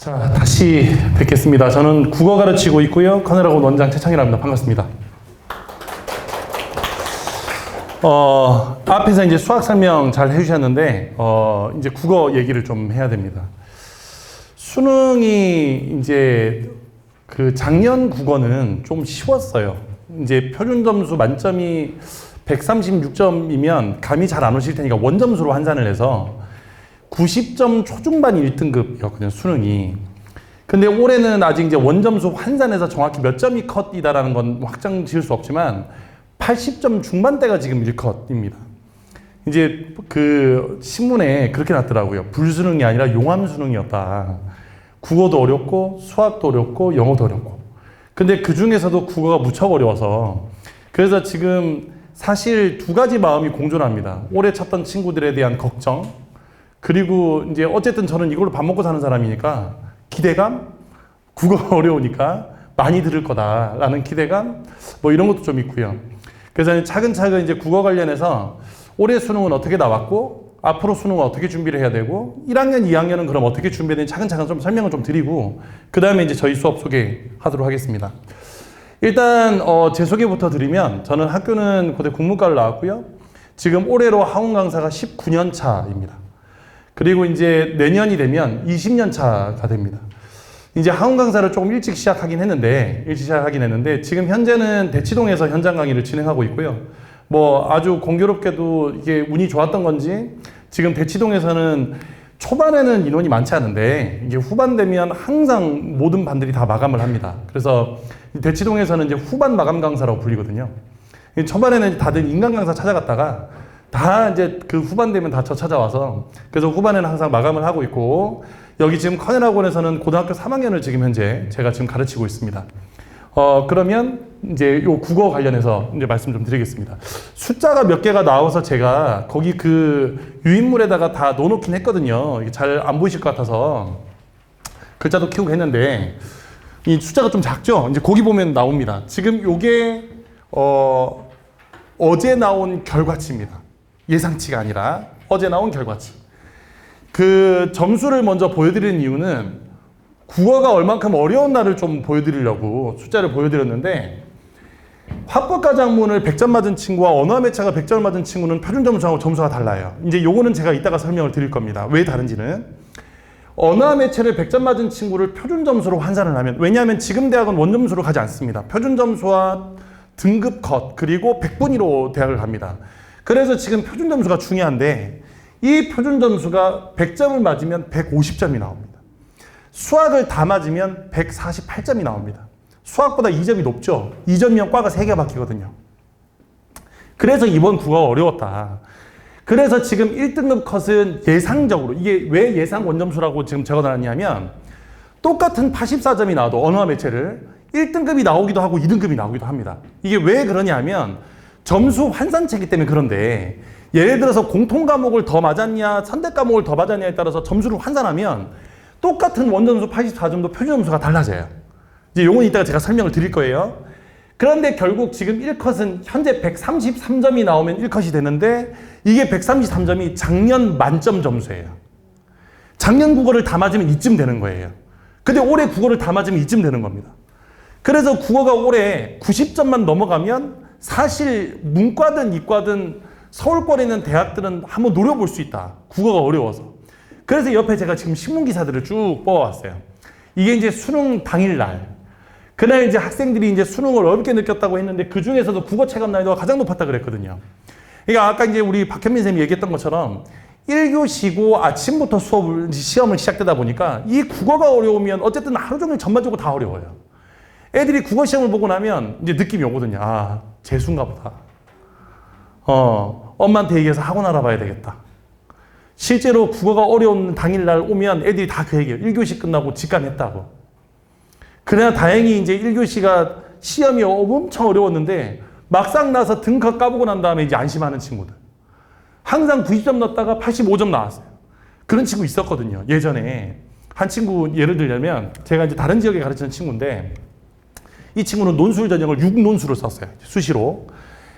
자, 다시 뵙겠습니다. 저는 국어 가르치고 있고요. 커널학원 원장 최창이랍니다. 반갑습니다. 앞에서 이제 수학 설명 잘 해주셨는데, 이제 국어 얘기를 좀 해야 됩니다. 수능이 이제 그 작년 국어는 좀 쉬웠어요. 이제 표준 점수 만점이 136점이면 감이 잘 안 오실 테니까 원점수로 환산을 해서 90점 초중반 1등급이었거든요, 수능이. 근데 올해는 아직 이제 원점수 환산해서 정확히 몇 점이 컷이다라는 건 확정 지을 수 없지만 80점 중반대가 지금 1컷입니다. 이제 그 신문에 그렇게 났더라고요. 불수능이 아니라 용암수능이었다. 국어도 어렵고 수학도 어렵고 영어도 어렵고. 근데 그 중에서도 국어가 무척 어려워서 그래서 지금 사실 두 가지 마음이 공존합니다. 올해 쳤던 친구들에 대한 걱정, 그리고 이제 어쨌든 저는 이걸로 밥 먹고 사는 사람이니까 기대감, 국어 어려우니까 많이 들을 거다라는 기대감, 뭐 이런 것도 좀 있고요. 그래서 차근차근 이제 국어 관련해서 올해 수능은 어떻게 나왔고 앞으로 수능은 어떻게 준비를 해야 되고 1학년, 2학년은 그럼 어떻게 준비되는지 차근차근 좀 설명을 좀 드리고 그 다음에 이제 저희 수업 소개하도록 하겠습니다. 일단 제 소개부터 드리면 저는 학교는 고대 국문과를 나왔고요. 지금 올해로 학원 강사가 19년 차입니다. 그리고 이제 내년이 되면 20년 차가 됩니다. 이제 학원 강사를 조금 일찍 시작하긴 했는데 지금 현재는 대치동에서 현장 강의를 진행하고 있고요. 뭐 아주 공교롭게도 이게 운이 좋았던 건지 지금 대치동에서는 초반에는 인원이 많지 않은데 이게 후반 되면 항상 모든 반들이 다 마감을 합니다. 그래서 대치동에서는 이제 후반 마감 강사라고 불리거든요. 초반에는 다들 인강 강사 찾아갔다가 다 이제 그 후반 되면 다 저 찾아와서 그래서 후반에는 항상 마감을 하고 있고 여기 지금 커넬학원에서는 고등학교 3학년을 지금 현재 제가 지금 가르치고 있습니다. 그러면 이제 요 국어 관련해서 이제 말씀 좀 드리겠습니다. 숫자가 몇 개가 나와서 제가 거기 그 유인물에다가 다 넣어놓긴 했거든요. 이게 잘 안 보이실 것 같아서 글자도 키우고 했는데 이 숫자가 좀 작죠? 이제 거기 보면 나옵니다. 지금 요게 어제 나온 결과치입니다. 예상치가 아니라 어제 나온 결과치. 그 점수를 먼저 보여드리는 이유는 국어가 얼만큼 어려운 날을 좀 보여드리려고 숫자를 보여드렸는데 화법가장문을 100점 맞은 친구와 언어와 매체가 100점을 맞은 친구는 표준 점수하고 점수가 달라요. 이제 요거는 제가 이따가 설명을 드릴 겁니다. 왜 다른지는. 언어와 매체를 100점 맞은 친구를 표준 점수로 환산을 하면, 왜냐하면 지금 대학은 원점수로 가지 않습니다. 표준 점수와 등급 컷 그리고 100분위로 대학을 갑니다. 그래서 지금 표준 점수가 중요한데 이 표준 점수가 100점을 맞으면 150점이 나옵니다. 수학을 다 맞으면 148점이 나옵니다. 수학보다 2점이 높죠. 2점이면 과가 3개 바뀌거든요. 그래서 이번 국어가 어려웠다. 그래서 지금 1등급 컷은 예상적으로, 이게 왜 예상 원점수라고 지금 적어놨냐면 똑같은 84점이 나와도 언어와 매체를 1등급이 나오기도 하고 2등급이 나오기도 합니다. 이게 왜 그러냐면 점수 환산체이기 때문에 그런데 예를 들어서 공통 과목을 더 맞았냐 선택 과목을 더 맞았냐에 따라서 점수를 환산하면 똑같은 원점수 84점도 표준 점수가 달라져요. 이제 요건 이따가 제가 설명을 드릴 거예요. 그런데 결국 지금 1컷은 현재 133점이 나오면 1컷이 되는데 이게 133점이 작년 만점 점수예요. 작년 국어를 다 맞으면 이쯤 되는 거예요. 근데 올해 국어를 다 맞으면 이쯤 되는 겁니다. 그래서 국어가 올해 90점만 넘어가면 사실 문과든 이과든 서울권에 있는 대학들은 한번 노려볼 수 있다. 국어가 어려워서. 그래서 옆에 제가 지금 신문기사들을 쭉 뽑아왔어요. 이게 이제 수능 당일날. 그날 이제 학생들이 이제 수능을 어렵게 느꼈다고 했는데 그 중에서도 국어 체감 난이도가 가장 높았다 그랬거든요. 그러니까 아까 이제 우리 박현민 선생님이 얘기했던 것처럼 1교시고 아침부터 시험을 시작되다 보니까 이 국어가 어려우면 어쨌든 하루 종일 전반적으로 다 어려워요. 애들이 국어 시험을 보고 나면 이제 느낌이 오거든요. 아, 재수인가 보다. 엄마한테 얘기해서 학원 알아봐야 되겠다. 실제로 국어가 어려운 당일날 오면 애들이 다 그 얘기해요. 1교시 끝나고 직감했다고. 그래야 다행히 이제 1교시가 시험이 엄청 어려웠는데 막상 나서 등컷 까보고 난 다음에 이제 안심하는 친구들. 항상 90점 넣었다가 85점 나왔어요. 그런 친구 있었거든요. 예전에. 한 친구 예를 들자면 제가 이제 다른 지역에 가르치는 친구인데 이 친구는 논술 전형을 6논술을 썼어요. 수시로.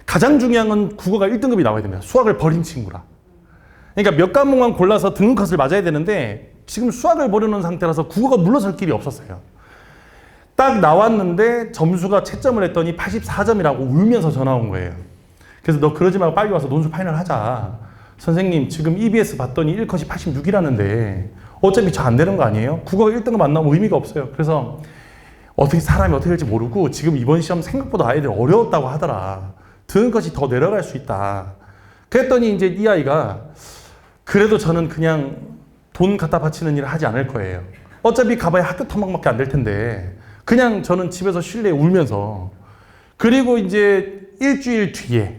가장 중요한 건 국어가 1등급이 나와야 됩니다. 수학을 버린 친구라. 그러니까 몇 과목만 골라서 등급컷을 맞아야 되는데 지금 수학을 버려놓은 상태라서 국어가 물러설 길이 없었어요. 딱 나왔는데 점수가 채점을 했더니 84점이라고 울면서 전화 온 거예요. 그래서 너 그러지 말고 빨리 와서 논술 파이널 하자. 선생님 지금 EBS 봤더니 1컷이 86이라는데 어차피 저 안 되는 거 아니에요? 국어가 1등급 안 나오면 의미가 없어요. 그래서 사람이 어떻게 될지 모르고 지금 이번 시험 생각보다 아이들 어려웠다고 하더라. 드는 것이 더 내려갈 수 있다. 그랬더니 이제 이 아이가 그래도 저는 그냥 돈 갖다 바치는 일을 하지 않을 거예요. 어차피 가봐야 학교 탐방밖에 안 될 텐데 그냥 저는 집에서 쉴래 울면서. 그리고 이제 일주일 뒤에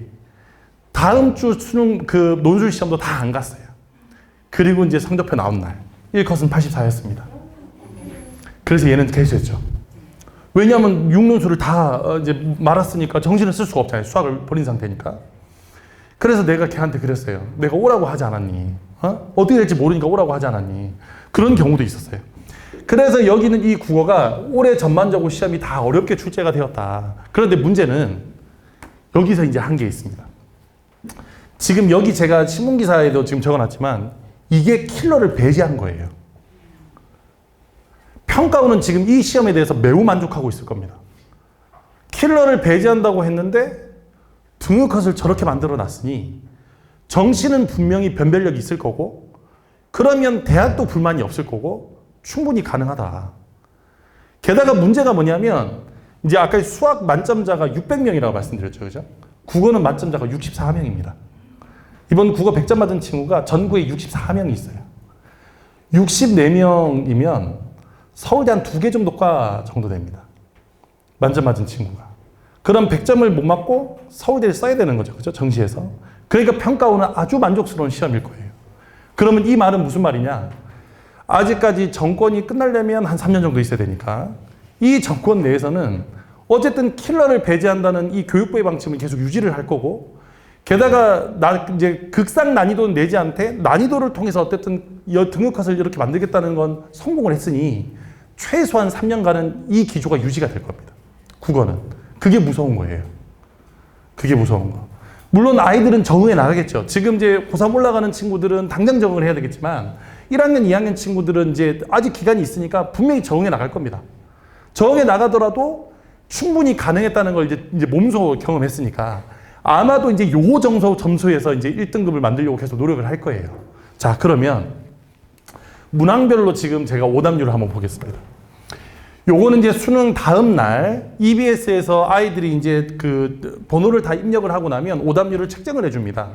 다음 주 수능 그 논술 시험도 다 안 갔어요. 그리고 이제 성적표 나온 날 1컷은 84였습니다. 그래서 얘는 개수했죠. 왜냐하면 6논술을 다 이제 말았으니까 정신을 쓸 수가 없잖아요. 수학을 버린 상태니까. 그래서 내가 걔한테 그랬어요. 내가 오라고 하지 않았니? 어떻게 될지 모르니까 오라고 하지 않았니? 그런 경우도 있었어요. 그래서 여기는 이 국어가 올해 전반적으로 시험이 다 어렵게 출제가 되었다. 그런데 문제는 여기서 이제 한계 있습니다. 지금 여기 제가 신문기사에도 지금 적어놨지만 이게 킬러를 배제한 거예요. 평가원은 지금 이 시험에 대해서 매우 만족하고 있을 겁니다. 킬러를 배제한다고 했는데 등급컷을 저렇게 만들어 놨으니 정시는 분명히 변별력이 있을 거고 그러면 대학도 불만이 없을 거고 충분히 가능하다. 게다가 문제가 뭐냐면 이제 아까 수학 만점자가 600명이라고 말씀드렸죠. 그죠? 국어는 만점자가 64명입니다. 이번 국어 100점 받은 친구가 전국에 64명이 있어요. 64명이면 서울대 한 2개 정도 과 정도 됩니다. 만점 맞은 친구가. 그럼 100점을 못 맞고 서울대를 써야 되는 거죠. 그죠? 정시에서. 그러니까 평가원은 아주 만족스러운 시험일 거예요. 그러면 이 말은 무슨 말이냐? 아직까지 정권이 끝나려면 한 3년 정도 있어야 되니까 이 정권 내에서는 어쨌든 킬러를 배제한다는 이 교육부의 방침을 계속 유지를 할 거고 게다가 이제 극상 난이도는 내지 않되 난이도를 통해서 어쨌든 등급컷을 이렇게 만들겠다는 건 성공을 했으니 최소한 3년간은 이 기조가 유지가 될 겁니다. 국어는. 그게 무서운 거예요. 그게 무서운 거. 물론 아이들은 적응해 나가겠죠. 지금 이제 고3 올라가는 친구들은 당장 적응을 해야 되겠지만 1학년, 2학년 친구들은 이제 아직 기간이 있으니까 분명히 적응해 나갈 겁니다. 적응해 나가더라도 충분히 가능했다는 걸 이제 몸소 경험했으니까 아마도 이제 요 정도 점수에서 이제 1등급을 만들려고 계속 노력을 할 거예요. 자, 그러면 문항별로 지금 제가 오답률을 한번 보겠습니다. 요거는 이제 수능 다음 날 EBS에서 아이들이 이제 그 번호를 다 입력을 하고 나면 오답률을 책정을 해줍니다.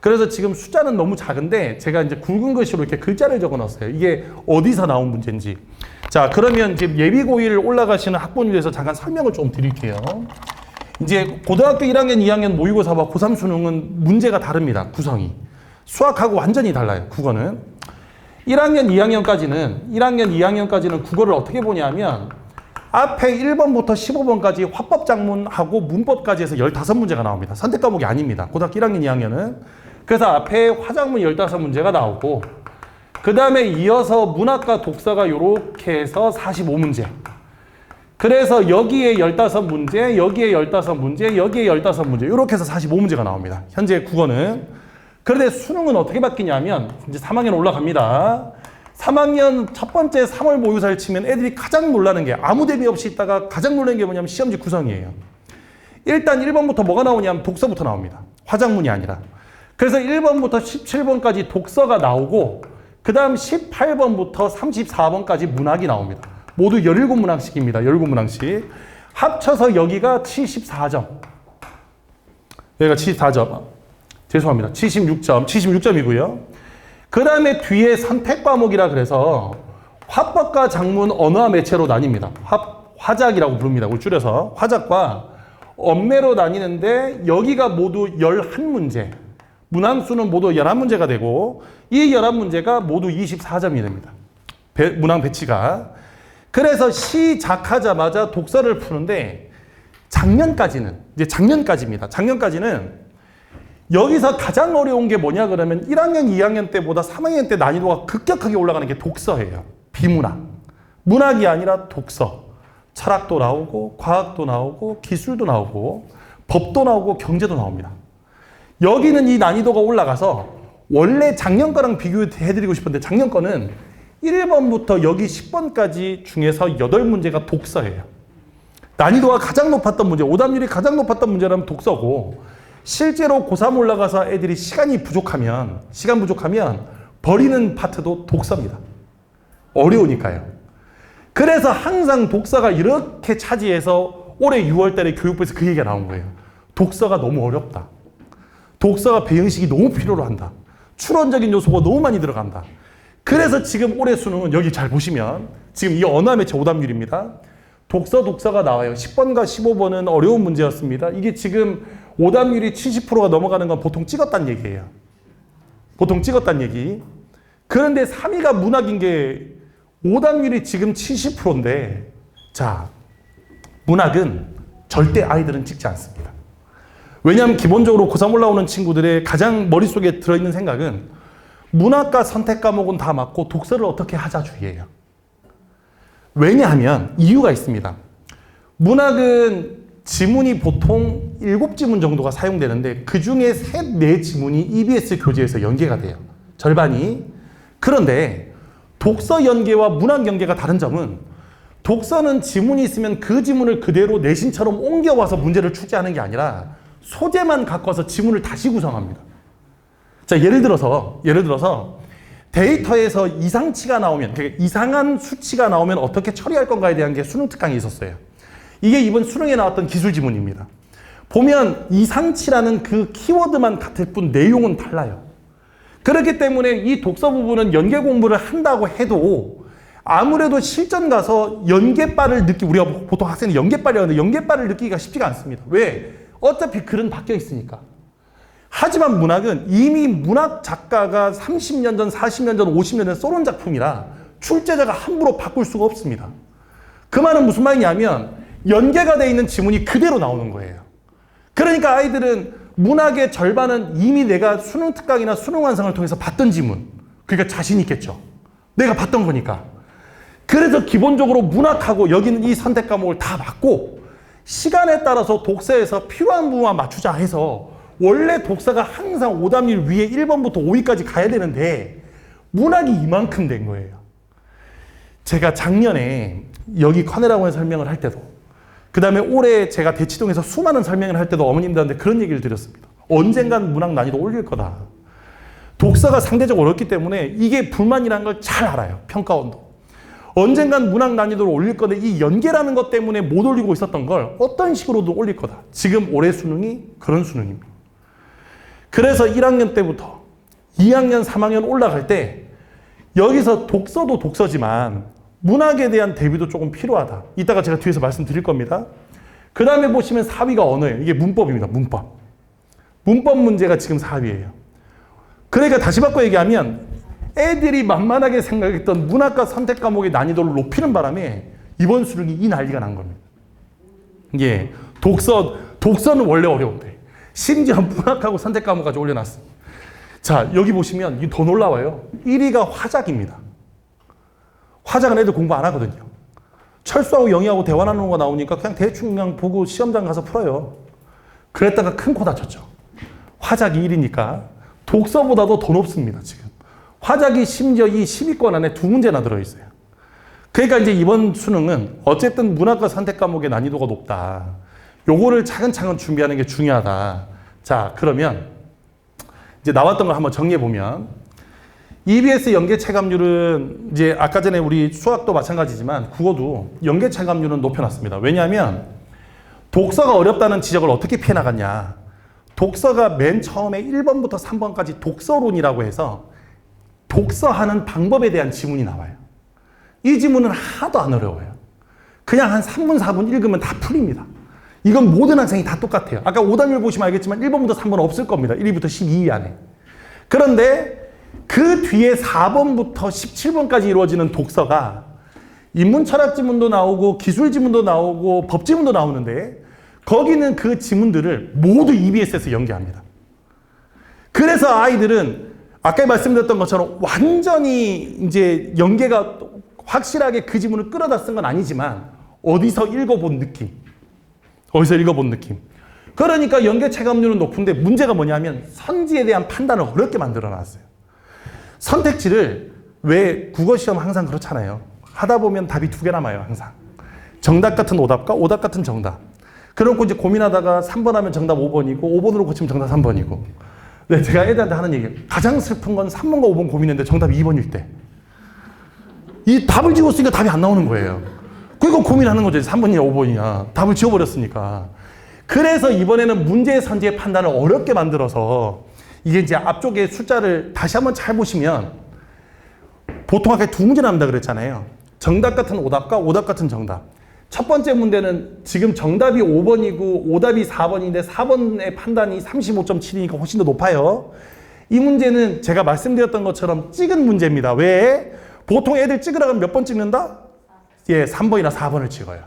그래서 지금 숫자는 너무 작은데 제가 이제 굵은 글씨로 이렇게 글자를 적어 놨어요. 이게 어디서 나온 문제인지. 자, 그러면 이제 예비고1 올라가시는 학부모에 대해서 잠깐 설명을 좀 드릴게요. 이제 고등학교 1학년, 2학년 모의고사와 고3 수능은 문제가 다릅니다. 구성이. 수학하고 완전히 달라요. 국어는. 1학년, 2학년까지는 국어를 어떻게 보냐면 앞에 1번부터 15번까지 화법작문하고 문법까지 해서 15문제가 나옵니다. 선택 과목이 아닙니다. 고등학교 1학년, 2학년은. 그래서 앞에 화작문 15문제가 나오고 그 다음에 이어서 문학과 독서가 이렇게 해서 45문제. 그래서 여기에 15문제, 여기에 15문제, 여기에 15문제 이렇게 해서 45문제가 나옵니다. 현재 국어는. 그런데 수능은 어떻게 바뀌냐면 이제 3학년 올라갑니다. 3학년 첫 번째 3월 모의고사를 치면 애들이 가장 놀라는 게 아무 대비 없이 있다가 가장 놀라는 게 뭐냐면 시험지 구성이에요. 일단 1번부터 뭐가 나오냐면 독서부터 나옵니다. 화작문이 아니라. 그래서 1번부터 17번까지 독서가 나오고 그 다음 18번부터 34번까지 문학이 나옵니다. 모두 17문항씩입니다. 17문항씩. 합쳐서 여기가 74점. 여기가 74점. 죄송합니다. 76점이고요. 그 다음에 뒤에 선택 과목이라 그래서 화법과 작문, 언어와 매체로 나뉩니다. 화작이라고 부릅니다. 그걸 줄여서. 화작과 언매로 나뉘는데 여기가 모두 11문제. 문항수는 모두 11문제가 되고 이 11문제가 모두 24점이 됩니다. 문항 배치가. 그래서 시작하자마자 독서를 푸는데 작년까지입니다. 작년까지는 여기서 가장 어려운 게 뭐냐 그러면 1학년, 2학년 때보다 3학년 때 난이도가 급격하게 올라가는 게 독서예요. 비문학. 문학이 아니라 독서. 철학도 나오고 과학도 나오고 기술도 나오고 법도 나오고 경제도 나옵니다. 여기는 이 난이도가 올라가서 원래 작년 거랑 비교해드리고 싶은데 작년 거는 1번부터 여기 10번까지 중에서 8문제가 독서예요. 난이도가 가장 높았던 문제, 오답률이 가장 높았던 문제라면 독서고, 실제로 고3 올라가서 애들이 시간 부족하면 버리는 파트도 독서입니다. 어려우니까요. 그래서 항상 독서가 이렇게 차지해서 올해 6월 달에 교육부에서 그 얘기가 나온 거예요. 독서가 너무 어렵다. 독서가 배형식이 너무 필요로 한다. 추론적인 요소가 너무 많이 들어간다. 그래서 지금 올해 수능은 여기 잘 보시면 지금 이 언어 매체 오답률입니다. 독서가 나와요. 10번과 15번은 어려운 문제였습니다. 이게 지금 오답률이 70%가 넘어가는 건 보통 찍었다는 얘기예요. 보통 찍었다는 얘기. 그런데 3위가 문학인 게 오답률이 지금 70%인데, 자, 문학은 절대 아이들은 찍지 않습니다. 왜냐하면 기본적으로 고3 올라오는 친구들의 가장 머릿속에 들어있는 생각은 문학과 선택 과목은 다 맞고 독서를 어떻게 하자 주의예요. 왜냐하면 이유가 있습니다. 문학은 지문이 보통 7지문 정도가 사용되는데 그 중에 3, 4지문이 EBS 교재에서 연계가 돼요. 절반이. 그런데 독서 연계와 문학 연계가 다른 점은 독서는 지문이 있으면 그 지문을 그대로 내신처럼 옮겨와서 문제를 출제하는 게 아니라 소재만 갖고 와서 지문을 다시 구성합니다. 자, 예를 들어서 데이터에서 이상치가 나오면, 그러니까 이상한 수치가 나오면 어떻게 처리할 건가에 대한 게 수능 특강이 있었어요. 이게 이번 수능에 나왔던 기술 지문입니다. 보면 이상치라는 그 키워드만 같을 뿐 내용은 달라요. 그렇기 때문에 이 독서 부분은 연계 공부를 한다고 해도 아무래도 실전 가서 연계빨을 우리가 보통 학생은 연계빨이라고 하는데 연계빨을 느끼기가 쉽지가 않습니다. 왜? 어차피 글은 바뀌어 있으니까. 하지만 문학은 이미 문학 작가가 30년 전, 40년 전, 50년 전 써놓은 작품이라 출제자가 함부로 바꿀 수가 없습니다. 그 말은 무슨 말이냐면 연계가 되어 있는 지문이 그대로 나오는 거예요. 그러니까 아이들은 문학의 절반은 이미 내가 수능 특강이나 수능 완성을 통해서 봤던 지문, 그러니까 자신 있겠죠. 내가 봤던 거니까. 그래서 기본적으로 문학하고 여기는 이 선택 과목을 다 맞고 시간에 따라서 독서에서 필요한 부분만 맞추자 해서 원래 독서가 항상 오답률 위에 1번부터 5위까지 가야 되는데 문학이 이만큼 된 거예요. 제가 작년에 여기 커넬학원에 설명을 할 때도, 그 다음에 올해 제가 대치동에서 수많은 설명을 할 때도 어머님들한테 그런 얘기를 드렸습니다. 언젠간 문학 난이도 올릴 거다. 독서가 상대적으로 어렵기 때문에 이게 불만이라는 걸 잘 알아요. 평가원도. 언젠간 문학 난이도를 올릴 건데 이 연계라는 것 때문에 못 올리고 있었던 걸 어떤 식으로도 올릴 거다. 지금 올해 수능이 그런 수능입니다. 그래서 1학년 때부터 2학년, 3학년 올라갈 때 여기서 독서도 독서지만 문학에 대한 대비도 조금 필요하다. 이따가 제가 뒤에서 말씀드릴 겁니다. 그 다음에 보시면 4위가 언어예요. 이게 문법입니다. 문법. 문법 문제가 지금 4위예요. 그러니까 다시 바꿔 얘기하면 애들이 만만하게 생각했던 문학과 선택 과목의 난이도를 높이는 바람에 이번 수능이 이 난리가 난 겁니다. 예, 독서는 원래 어려운데 심지어 문학하고 선택 과목까지 올려놨습니다. 자, 여기 보시면 이게 더 놀라워요. 1위가 화작입니다. 화작은 애들 공부 안 하거든요. 철수하고 영희하고 대화 나누는 거 나오니까 그냥 보고 시험장 가서 풀어요. 그랬다가 큰 코 다쳤죠. 화작이 1위니까 독서보다도 더 높습니다, 지금. 화작이 심지어 이 10위권 안에 2문제나 들어있어요. 그러니까 이제 이번 수능은 어쨌든 문학과 선택 과목의 난이도가 높다. 요거를 차근차근 준비하는 게 중요하다. 자, 그러면 이제 나왔던 걸 한번 정리해보면 EBS 연계 체감률은 이제 아까 전에 우리 수학도 마찬가지지만 국어도 연계 체감률은 높여놨습니다. 왜냐하면 독서가 어렵다는 지적을 어떻게 피해 나갔냐. 독서가 맨 처음에 1번부터 3번까지 독서론이라고 해서 독서하는 방법에 대한 지문이 나와요. 이 지문은 하나도 안 어려워요. 그냥 한 3분, 4분 읽으면 다 풀립니다. 이건 모든 학생이 다 똑같아요. 아까 오답률 보시면 알겠지만 1번부터 3번은 없을 겁니다. 1위부터 12위 안에. 그런데 그 뒤에 4번부터 17번까지 이루어지는 독서가 인문철학 지문도 나오고 기술 지문도 나오고 법 지문도 나오는데 거기는 그 지문들을 모두 EBS에서 연계합니다. 그래서 아이들은 아까 말씀드렸던 것처럼 완전히 이제 연계가 확실하게 그 지문을 끌어다 쓴 건 아니지만 어디서 읽어본 느낌. 그러니까 연계 체감률은 높은데 문제가 뭐냐면 선지에 대한 판단을 어렵게 만들어 놨어요. 선택지를 왜 국어 시험 항상 그렇잖아요. 하다 보면 답이 두 개 남아요, 항상. 정답 같은 오답과 오답 같은 정답. 그러고 이제 고민하다가 3번 하면 정답 5번이고 5번으로 고치면 정답 3번이고. 네, 제가 애들한테 하는 얘기. 가장 슬픈 건 3번과 5번 고민했는데 정답이 2번일 때. 이 답을 지웠으니까 답이 안 나오는 거예요. 그러니까 고민하는 거죠. 3번이냐 5번이냐. 답을 지워버렸으니까. 그래서 이번에는 문제의 선지의 판단을 어렵게 만들어서 이게 이제 앞쪽에 숫자를 다시 한번 잘 보시면 보통 아까 두 문제 나온다 그랬잖아요. 정답 같은 오답과 오답 같은 정답. 첫 번째 문제는 지금 정답이 5번이고 오답이 4번인데 4번의 판단이 35.7이니까 훨씬 더 높아요. 이 문제는 제가 말씀드렸던 것처럼 찍은 문제입니다. 왜? 보통 애들 찍으라고 하면 몇 번 찍는다? 예, 3번이나 4번을 찍어요.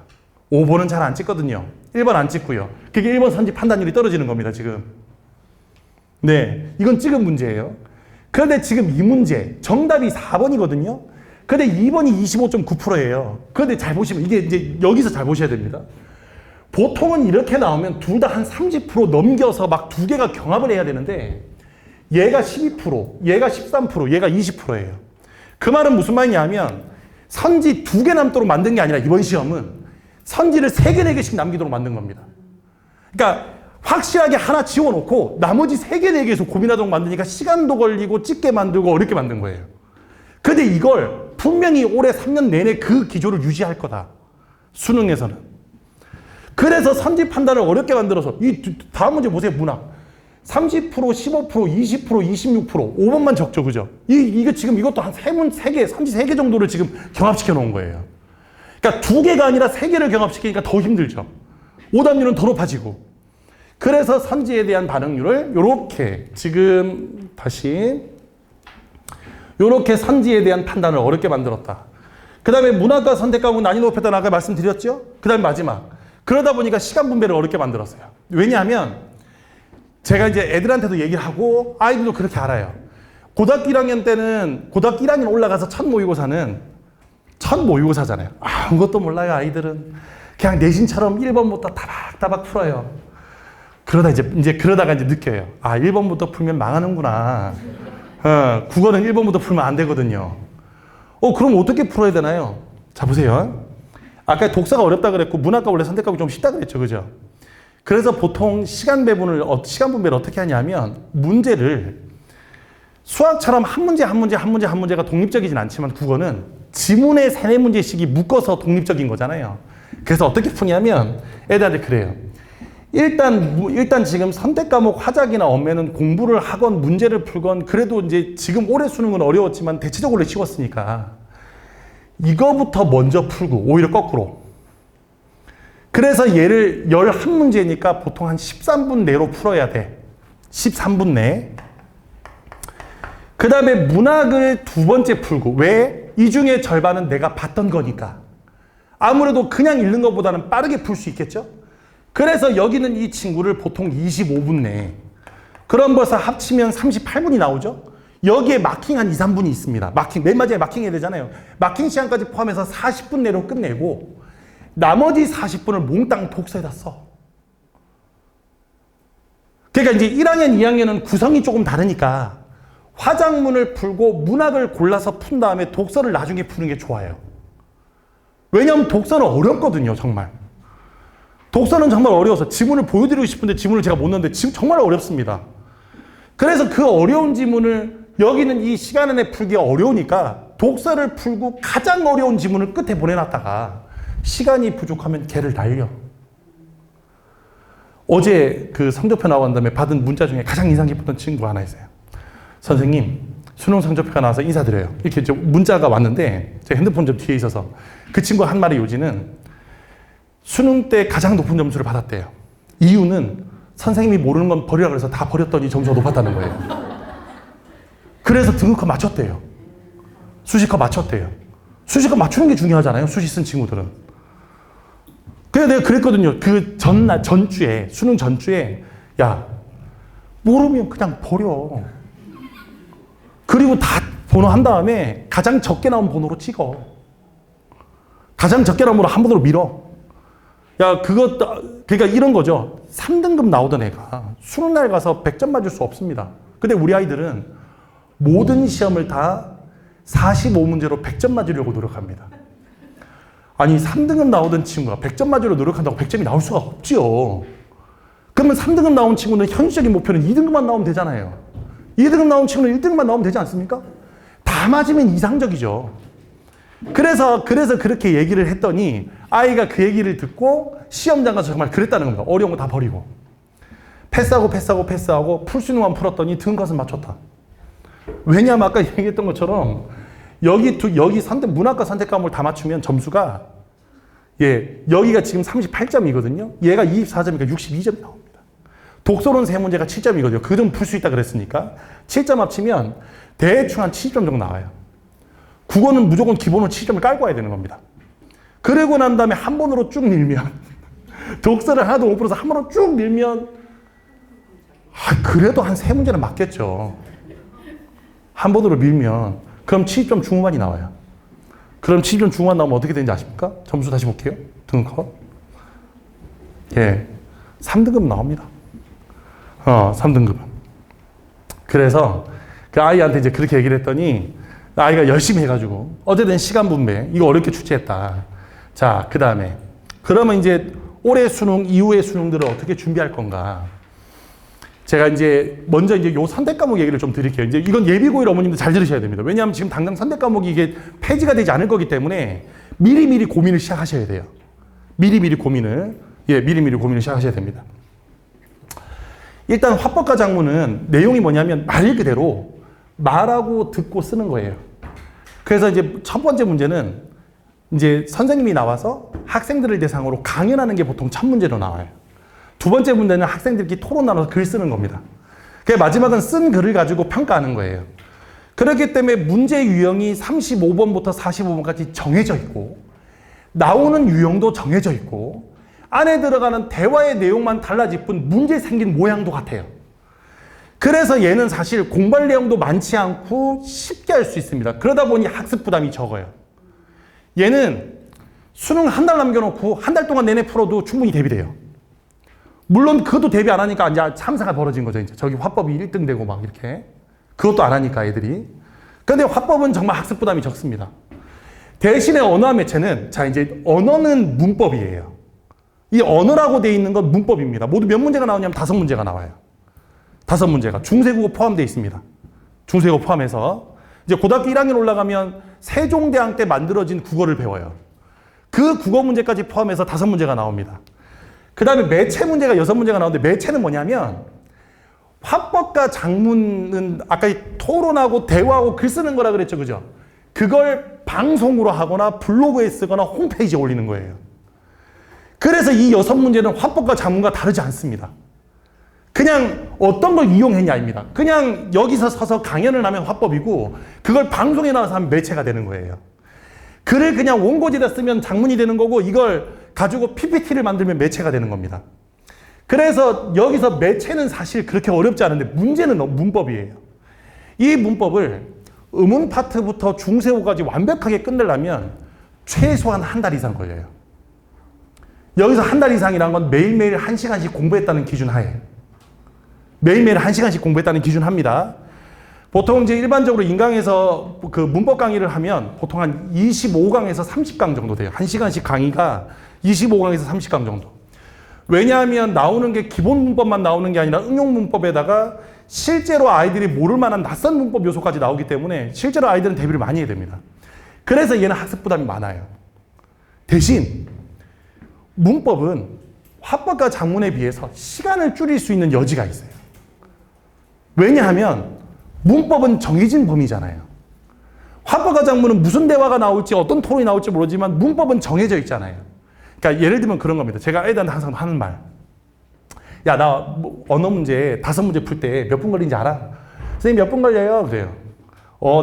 5번은 잘 안 찍거든요. 1번 안 찍고요. 그게 1번 선지 판단율이 떨어지는 겁니다, 지금. 네, 이건 찍은 문제예요. 그런데 지금 이 문제, 정답이 4번이거든요. 근데 2번이 25.9%예요. 그런데 잘 보시면, 이게 이제 여기서 잘 보셔야 됩니다. 보통은 이렇게 나오면 둘 다 한 30% 넘겨서 막 두 개가 경합을 해야 되는데, 얘가 12%, 얘가 13%, 얘가 20%예요. 그 말은 무슨 말이냐면, 선지 두 개 남도록 만든 게 아니라 이번 시험은 선지를 3개, 4개씩 남기도록 만든 겁니다. 그러니까 확실하게 하나 지워놓고 나머지 3개, 4개에서 고민하도록 만드니까 시간도 걸리고 찍게 만들고 어렵게 만든 거예요. 근데 이걸 분명히 올해 3년 내내 그 기조를 유지할 거다. 수능에서는. 그래서 선지 판단을 어렵게 만들어서 이 다음 문제 보세요. 문학. 30%, 15%, 20%, 26%, 5번만 적죠. 그죠? 이거 지금 이것도 한 3개, 선지 3개 정도를 지금 경합시켜 놓은 거예요. 그러니까 2개가 아니라 3개를 경합시키니까 더 힘들죠. 오답률은 더 높아지고. 그래서 선지에 대한 반응률을 요렇게 지금 다시 요렇게 선지에 대한 판단을 어렵게 만들었다. 그 다음에 문학과 선택 과목 난이도 높였다는 아까 말씀드렸죠? 그 다음에 마지막. 그러다 보니까 시간 분배를 어렵게 만들었어요. 왜냐하면 제가 이제 애들한테도 얘기를 하고 아이들도 그렇게 알아요. 고등학교 1학년 때는 고등학교 1학년 올라가서 첫 모의고사잖아요. 아무것도 몰라요, 아이들은. 그냥 내신처럼 1번부터 타박타박 풀어요. 그러다가 이제 느껴요. 아, 1번부터 풀면 망하는구나. 국어는 1번부터 풀면 안 되거든요. 그럼 어떻게 풀어야 되나요? 자, 보세요. 아까 독서가 어렵다 그랬고, 문학과 원래 선택하기 좀 쉽다 그랬죠. 그죠? 그래서 보통 시간 분배를 어떻게 하냐면, 문제를 수학처럼 한 문제가 독립적이진 않지만, 국어는 지문의 3, 4문제씩이 묶어서 독립적인 거잖아요. 그래서 어떻게 푸냐면, 애들한테 그래요. 일단 지금 선택 과목 화작이나 엄매는 공부를 하건 문제를 풀건 그래도 이제 지금 올해 수능은 어려웠지만 대체적으로 쉬웠으니까 이거부터 먼저 풀고 오히려 거꾸로. 그래서 얘를 11문제니까 보통 한 13분 내로 풀어야 돼. 13분 내. 그 다음에 문학을 2번째 풀고. 왜? 이 중에 절반은 내가 봤던 거니까. 아무래도 그냥 읽는 것보다는 빠르게 풀 수 있겠죠? 그래서 여기는 이 친구를 보통 25분 내에. 그럼 벌써 합치면 38분이 나오죠? 여기에 마킹 한 2, 3분이 있습니다. 맨 마지막에 마킹해야 되잖아요. 마킹 시간까지 포함해서 40분 내로 끝내고 나머지 40분을 몽땅 독서에다 써. 그러니까 이제 1학년, 2학년은 구성이 조금 다르니까 화작문을 풀고 문학을 골라서 푼 다음에 독서를 나중에 푸는 게 좋아요. 왜냐하면 독서는 어렵거든요, 정말. 독서는 정말 어려워서 지문을 보여드리고 싶은데 지문을 제가 못 넣는데 지금 정말 어렵습니다. 그래서 그 어려운 지문을 여기는 이 시간 안에 풀기가 어려우니까 독서를 풀고 가장 어려운 지문을 끝에 보내놨다가 시간이 부족하면 걔를 날려. 어제 그 성적표 나온 다음에 받은 문자 중에 가장 인상 깊었던 친구가 하나 있어요. 선생님, 수능 성적표가 나와서 인사드려요. 이렇게 문자가 왔는데 제 핸드폰 좀 뒤에 있어서 그 친구가 한 말의 요지는 수능 때 가장 높은 점수를 받았대요. 이유는 선생님이 모르는 건 버리라 그래서 다 버렸더니 점수가 높았다는 거예요. 그래서 등급컷 맞췄대요. 수시컷 맞췄대요. 수시컷 맞추는 게 중요하잖아요. 수시 쓴 친구들은. 그래서 내가 그랬거든요. 그 전주에, 수능 전주에, 야, 모르면 그냥 버려. 그리고 다 번호 한 다음에 가장 적게 나온 번호로 찍어. 가장 적게 나온 번호로 한 번으로 밀어. 야, 그러니까 이런 거죠. 3등급 나오던 애가 수능날 가서 100점 맞을 수 없습니다. 근데 우리 아이들은 모든 시험을 다 45문제로 100점 맞으려고 노력합니다. 아니 3등급 나오던 친구가 100점 맞으려고 노력한다고 100점이 나올 수가 없지요. 그러면 3등급 나온 친구는 현실적인 목표는 2등급만 나오면 되잖아요. 2등급 나온 친구는 1등급만 나오면 되지 않습니까? 다 맞으면 이상적이죠. 그래서 그렇게 얘기를 했더니 아이가 그 얘기를 듣고 시험장 가서 정말 그랬다는 겁니다. 어려운 거 다 버리고. 패스하고 풀 수 있는 것만 풀었더니 등급값은 맞췄다. 왜냐하면 아까 얘기했던 것처럼 여기 문학과 선택 과목을 다 맞추면 점수가 여기가 지금 38점이거든요. 얘가 24점이니까 62점이 나옵니다. 독서론 3문제가 7점이거든요. 그 점 풀 수 있다 그랬으니까 7점 합치면 대충 한 70점 정도 나와요. 국어는 무조건 기본으로 7점을 깔고 와야 되는 겁니다. 그러고 난 다음에 한 번으로 쭉 밀면 독서를 하나도 못 풀어서 한 번으로 쭉 밀면 그래도 한 3문제는 맞겠죠. 한 번으로 밀면 그럼 70점 중후반이 나와요. 그럼 70점 중후반 나오면 어떻게 되는지 아십니까? 점수 다시 볼게요. 등급. 3등급 나옵니다. 3등급은. 그래서 그 아이한테 이제 그렇게 얘기를 했더니 아이가 열심히 해가지고 어쨌든 시간 분배 이거 어렵게 출제했다. 자, 그 다음에 그러면 이제 올해 수능 이후의 수능들을 어떻게 준비할 건가? 제가 이제 먼저 이제 요 선택 과목 얘기를 좀 드릴게요. 이제 이건 예비고일 어머님들 잘 들으셔야 됩니다. 왜냐하면 지금 당장 선택 과목이 이게 폐지가 되지 않을 거기 때문에 미리미리 고민을 시작하셔야 돼요. 미리미리 고민을 시작하셔야 됩니다. 일단 화법과 작문은 내용이 뭐냐면 말 그대로 말하고 듣고 쓰는 거예요. 그래서 이제 첫 번째 문제는 이제 선생님이 나와서 학생들을 대상으로 강연하는 게 보통 첫 문제로 나와요. 두 번째 문제는 학생들끼리 토론 나눠서 글 쓰는 겁니다. 마지막은 쓴 글을 가지고 평가하는 거예요. 그렇기 때문에 문제 유형이 35번부터 45번까지 정해져 있고 나오는 유형도 정해져 있고 안에 들어가는 대화의 내용만 달라질 뿐 문제 생긴 모양도 같아요. 그래서 얘는 사실 공부할 내용도 많지 않고 쉽게 할 수 있습니다. 그러다 보니 학습 부담이 적어요. 얘는 수능 한 달 남겨놓고 한 달 동안 내내 풀어도 충분히 대비돼요. 물론 그것도 대비 안 하니까 이제 참사가 벌어진 거죠. 이제 저기 화법이 1등 되고 막 이렇게. 그것도 안 하니까 애들이. 근데 화법은 정말 학습 부담이 적습니다. 대신에 언어와 매체는 자 이제 언어는 문법이에요. 이 언어라고 돼 있는 건 문법입니다. 모두 몇 문제가 나오냐면 5문제가 나와요. 5문제가 중세국어 포함되어 있습니다. 중세국어 포함해서 이제 고등학교 1학년 올라가면 세종대왕 때 만들어진 국어를 배워요. 그 국어 문제까지 포함해서 5문제가 나옵니다. 그 다음에 매체 문제가 6문제가 나오는데 매체는 뭐냐면 화법과 작문은 아까 토론하고 대화하고 글 쓰는 거라 그랬죠. 그죠? 그걸 방송으로 하거나 블로그에 쓰거나 홈페이지에 올리는 거예요. 그래서 이 6문제는 화법과 작문과 다르지 않습니다. 그냥 어떤 걸 이용했냐입니다. 그냥 여기서 서서 강연을 하면 화법이고 그걸 방송에 나와서 하면 매체가 되는 거예요. 글을 그냥 원고지에다 쓰면 작문이 되는 거고 이걸 가지고 PPT를 만들면 매체가 되는 겁니다. 그래서 여기서 매체는 사실 그렇게 어렵지 않은데 문제는 문법이에요. 이 문법을 음운 파트부터 중세호까지 완벽하게 끝내려면 최소한 한 달 이상 걸려요. 여기서 한 달 이상이란 건 매일매일 1시간씩 공부했다는 기준 하에 매일매일 1시간씩 공부했다는 기준 합니다. 보통 이제 일반적으로 인강에서 그 문법 강의를 하면 보통 한 25강에서 30강 정도 돼요. 1시간씩 강의가 25강에서 30강 정도. 왜냐하면 나오는 게 기본 문법만 나오는 게 아니라 응용 문법에다가 실제로 아이들이 모를 만한 낯선 문법 요소까지 나오기 때문에 실제로 아이들은 대비를 많이 해야 됩니다. 그래서 얘는 학습 부담이 많아요. 대신 문법은 화법과 작문에 비해서 시간을 줄일 수 있는 여지가 있어요. 왜냐하면 문법은 정해진 범위잖아요. 화법과 작문은 무슨 대화가 나올지 어떤 토론이 나올지 모르지만 문법은 정해져 있잖아요. 그러니까 예를 들면 그런 겁니다. 제가 애들한테 항상 하는 말. 야, 나 언어 문제 5문제 풀 때 몇 분 걸리는지 알아? 선생님 몇 분 걸려요? 그래요.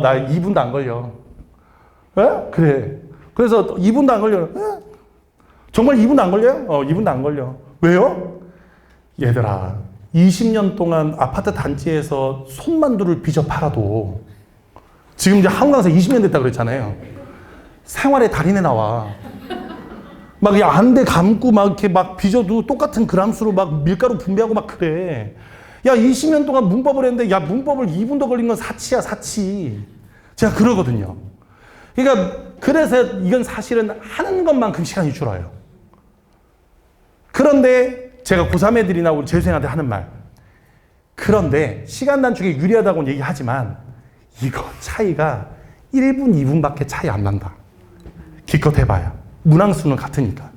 나 2분도 안 걸려. 에? 그래. 그래서 2분도 안 걸려. 에? 정말 2분도 안 걸려요? 2분도 안 걸려. 왜요? 얘들아, 20년 동안 아파트 단지에서 손만두를 빚어 팔아도 지금 이제 한국 가서 20년 됐다 그랬잖아요. 생활의 달인에 나와. 막 안대 감고 막 이렇게 막 빚어도 똑같은 그람수로 막 밀가루 분배하고 막 그래. 야, 20년 동안 문법을 했는데 야, 문법을 2분도 걸린 건 사치야, 사치. 제가 그러거든요. 그러니까 그래서 이건 사실은 하는 것만큼 시간이 줄어요. 그런데 제가 고3 애들이나 우리 재수생한테 하는 말, 그런데 시간 단축에 유리하다고는 얘기하지만 이거 차이가 1분, 2분밖에 차이 안 난다. 기껏 해봐야. 문항수는 같으니까.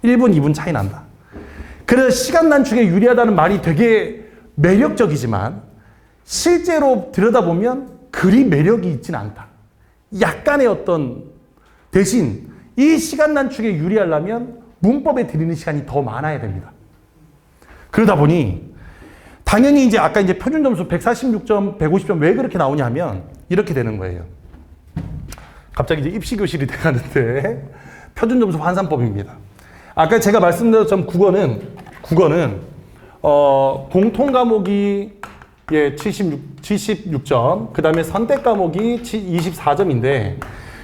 1분, 2분 차이 난다. 그래서 시간 단축에 유리하다는 말이 되게 매력적이지만 실제로 들여다보면 그리 매력이 있지는 않다. 약간의 어떤 대신 이 시간 단축에 유리하려면 문법에 들이는 시간이 더 많아야 됩니다. 그러다 보니 당연히 이제 아까 이제 표준 점수 146점, 150점 왜 그렇게 나오냐 하면 이렇게 되는 거예요. 갑자기 이제 입시 교실이 돼가는데 표준 점수 환산법입니다. 아까 제가 말씀드렸던 국어는 공통 과목이 76점, 그 다음에 선택 과목이 24점인데,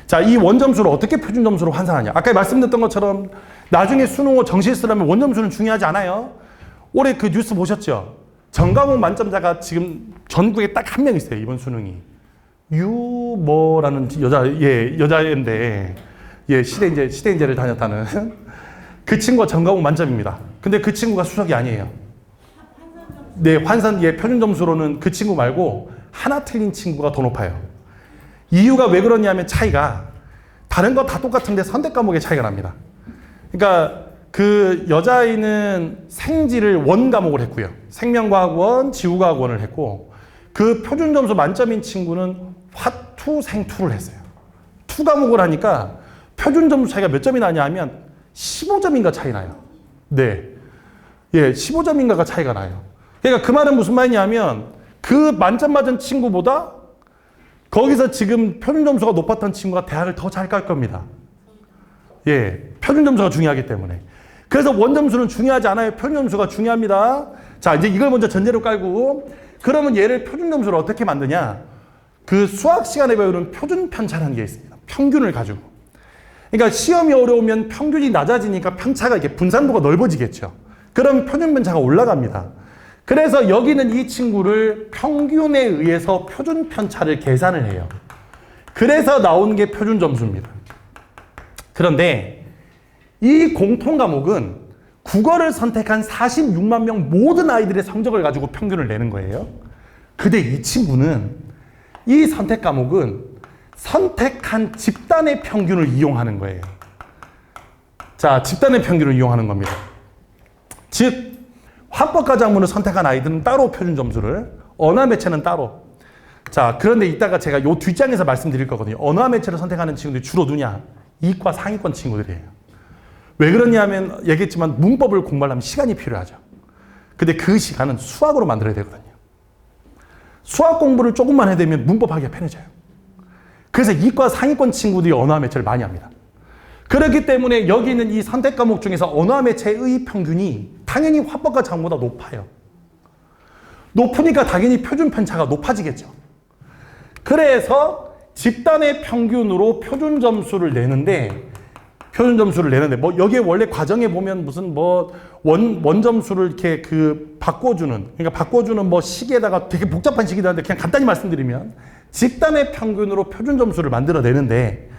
자, 이 원점수를 어떻게 표준 점수로 환산하냐. 아까 말씀드렸던 것처럼 나중에 수능 정시에 쓰려면 원점수는 중요하지 않아요. 올해 그 뉴스 보셨죠? 전과목 만점자가 지금 전국에 딱 한 명 있어요, 이번 수능이. 유뭐라는 여자인데, 시대인재를 다녔다는. 그 친구가 전과목 만점입니다. 근데 그 친구가 수석이 아니에요. 네, 표준 점수로는 그 친구 말고 하나 틀린 친구가 더 높아요. 이유가 왜 그러냐면 차이가 다른 거 다 똑같은데 선택 과목의 차이가 납니다. 그러니까 그 여자아이는 생지를 원 과목을 했고요. 생명과학원, 지구과학원을 했고 그 표준 점수 만점인 친구는 화투, 생투를 했어요. 투 과목을 하니까 표준 점수 차이가 몇 점이 나냐 하면 15점인가 차이 나요. 네. 15점인가가 차이가 나요. 그러니까 그 말은 무슨 말이냐면 그 만점 맞은 친구보다 거기서 지금 표준 점수가 높았던 친구가 대학을 더 잘 갈 겁니다. 표준 점수가 중요하기 때문에. 그래서 원점수는 중요하지 않아요. 표준 점수가 중요합니다. 자, 이제 이걸 먼저 전제로 깔고 그러면 얘를 표준 점수를 어떻게 만드냐? 그 수학 시간에 배우는 표준 편차라는 게 있습니다. 평균을 가지고. 그러니까 시험이 어려우면 평균이 낮아지니까 편차가 이렇게 분산도가 넓어지겠죠. 그럼 표준 편차가 올라갑니다. 그래서 여기는 이 친구를 평균에 의해서 표준 편차를 계산을 해요. 그래서 나오는 게 표준 점수입니다. 그런데 이 공통 과목은 국어를 선택한 46만 명 모든 아이들의 성적을 가지고 평균을 내는 거예요. 근데 이 친구는 이 선택 과목은 선택한 집단의 평균을 이용하는 거예요. 자, 집단의 평균을 이용하는 겁니다. 즉 화법과 작문을 선택한 아이들은 따로 표준 점수를, 언어 매체는 따로. 자, 그런데 이따가 제가 요 뒷장에서 말씀드릴 거거든요. 언어 매체를 선택하는 친구들이 주로 누냐? 이과 상위권 친구들이에요. 왜 그러냐면 얘기했지만 문법을 공부하려면 시간이 필요하죠. 근데 그 시간은 수학으로 만들어야 되거든요. 수학 공부를 조금만 해대면 문법하기가 편해져요. 그래서 이과 상위권 친구들이 언어 매체를 많이 합니다. 그렇기 때문에 여기 있는 이 선택 과목 중에서 언어 매체의 평균이 당연히 화법과 작문보다 높아요. 높으니까 당연히 표준 편차가 높아지겠죠. 그래서 집단의 평균으로 표준 점수를 내는데 뭐 여기에 원래 과정에 보면 무슨 뭐 원점수를 이렇게 바꿔주는 뭐 식에다가 되게 복잡한 식이라는데 그냥 간단히 말씀드리면 집단의 평균으로 표준 점수를 만들어내는데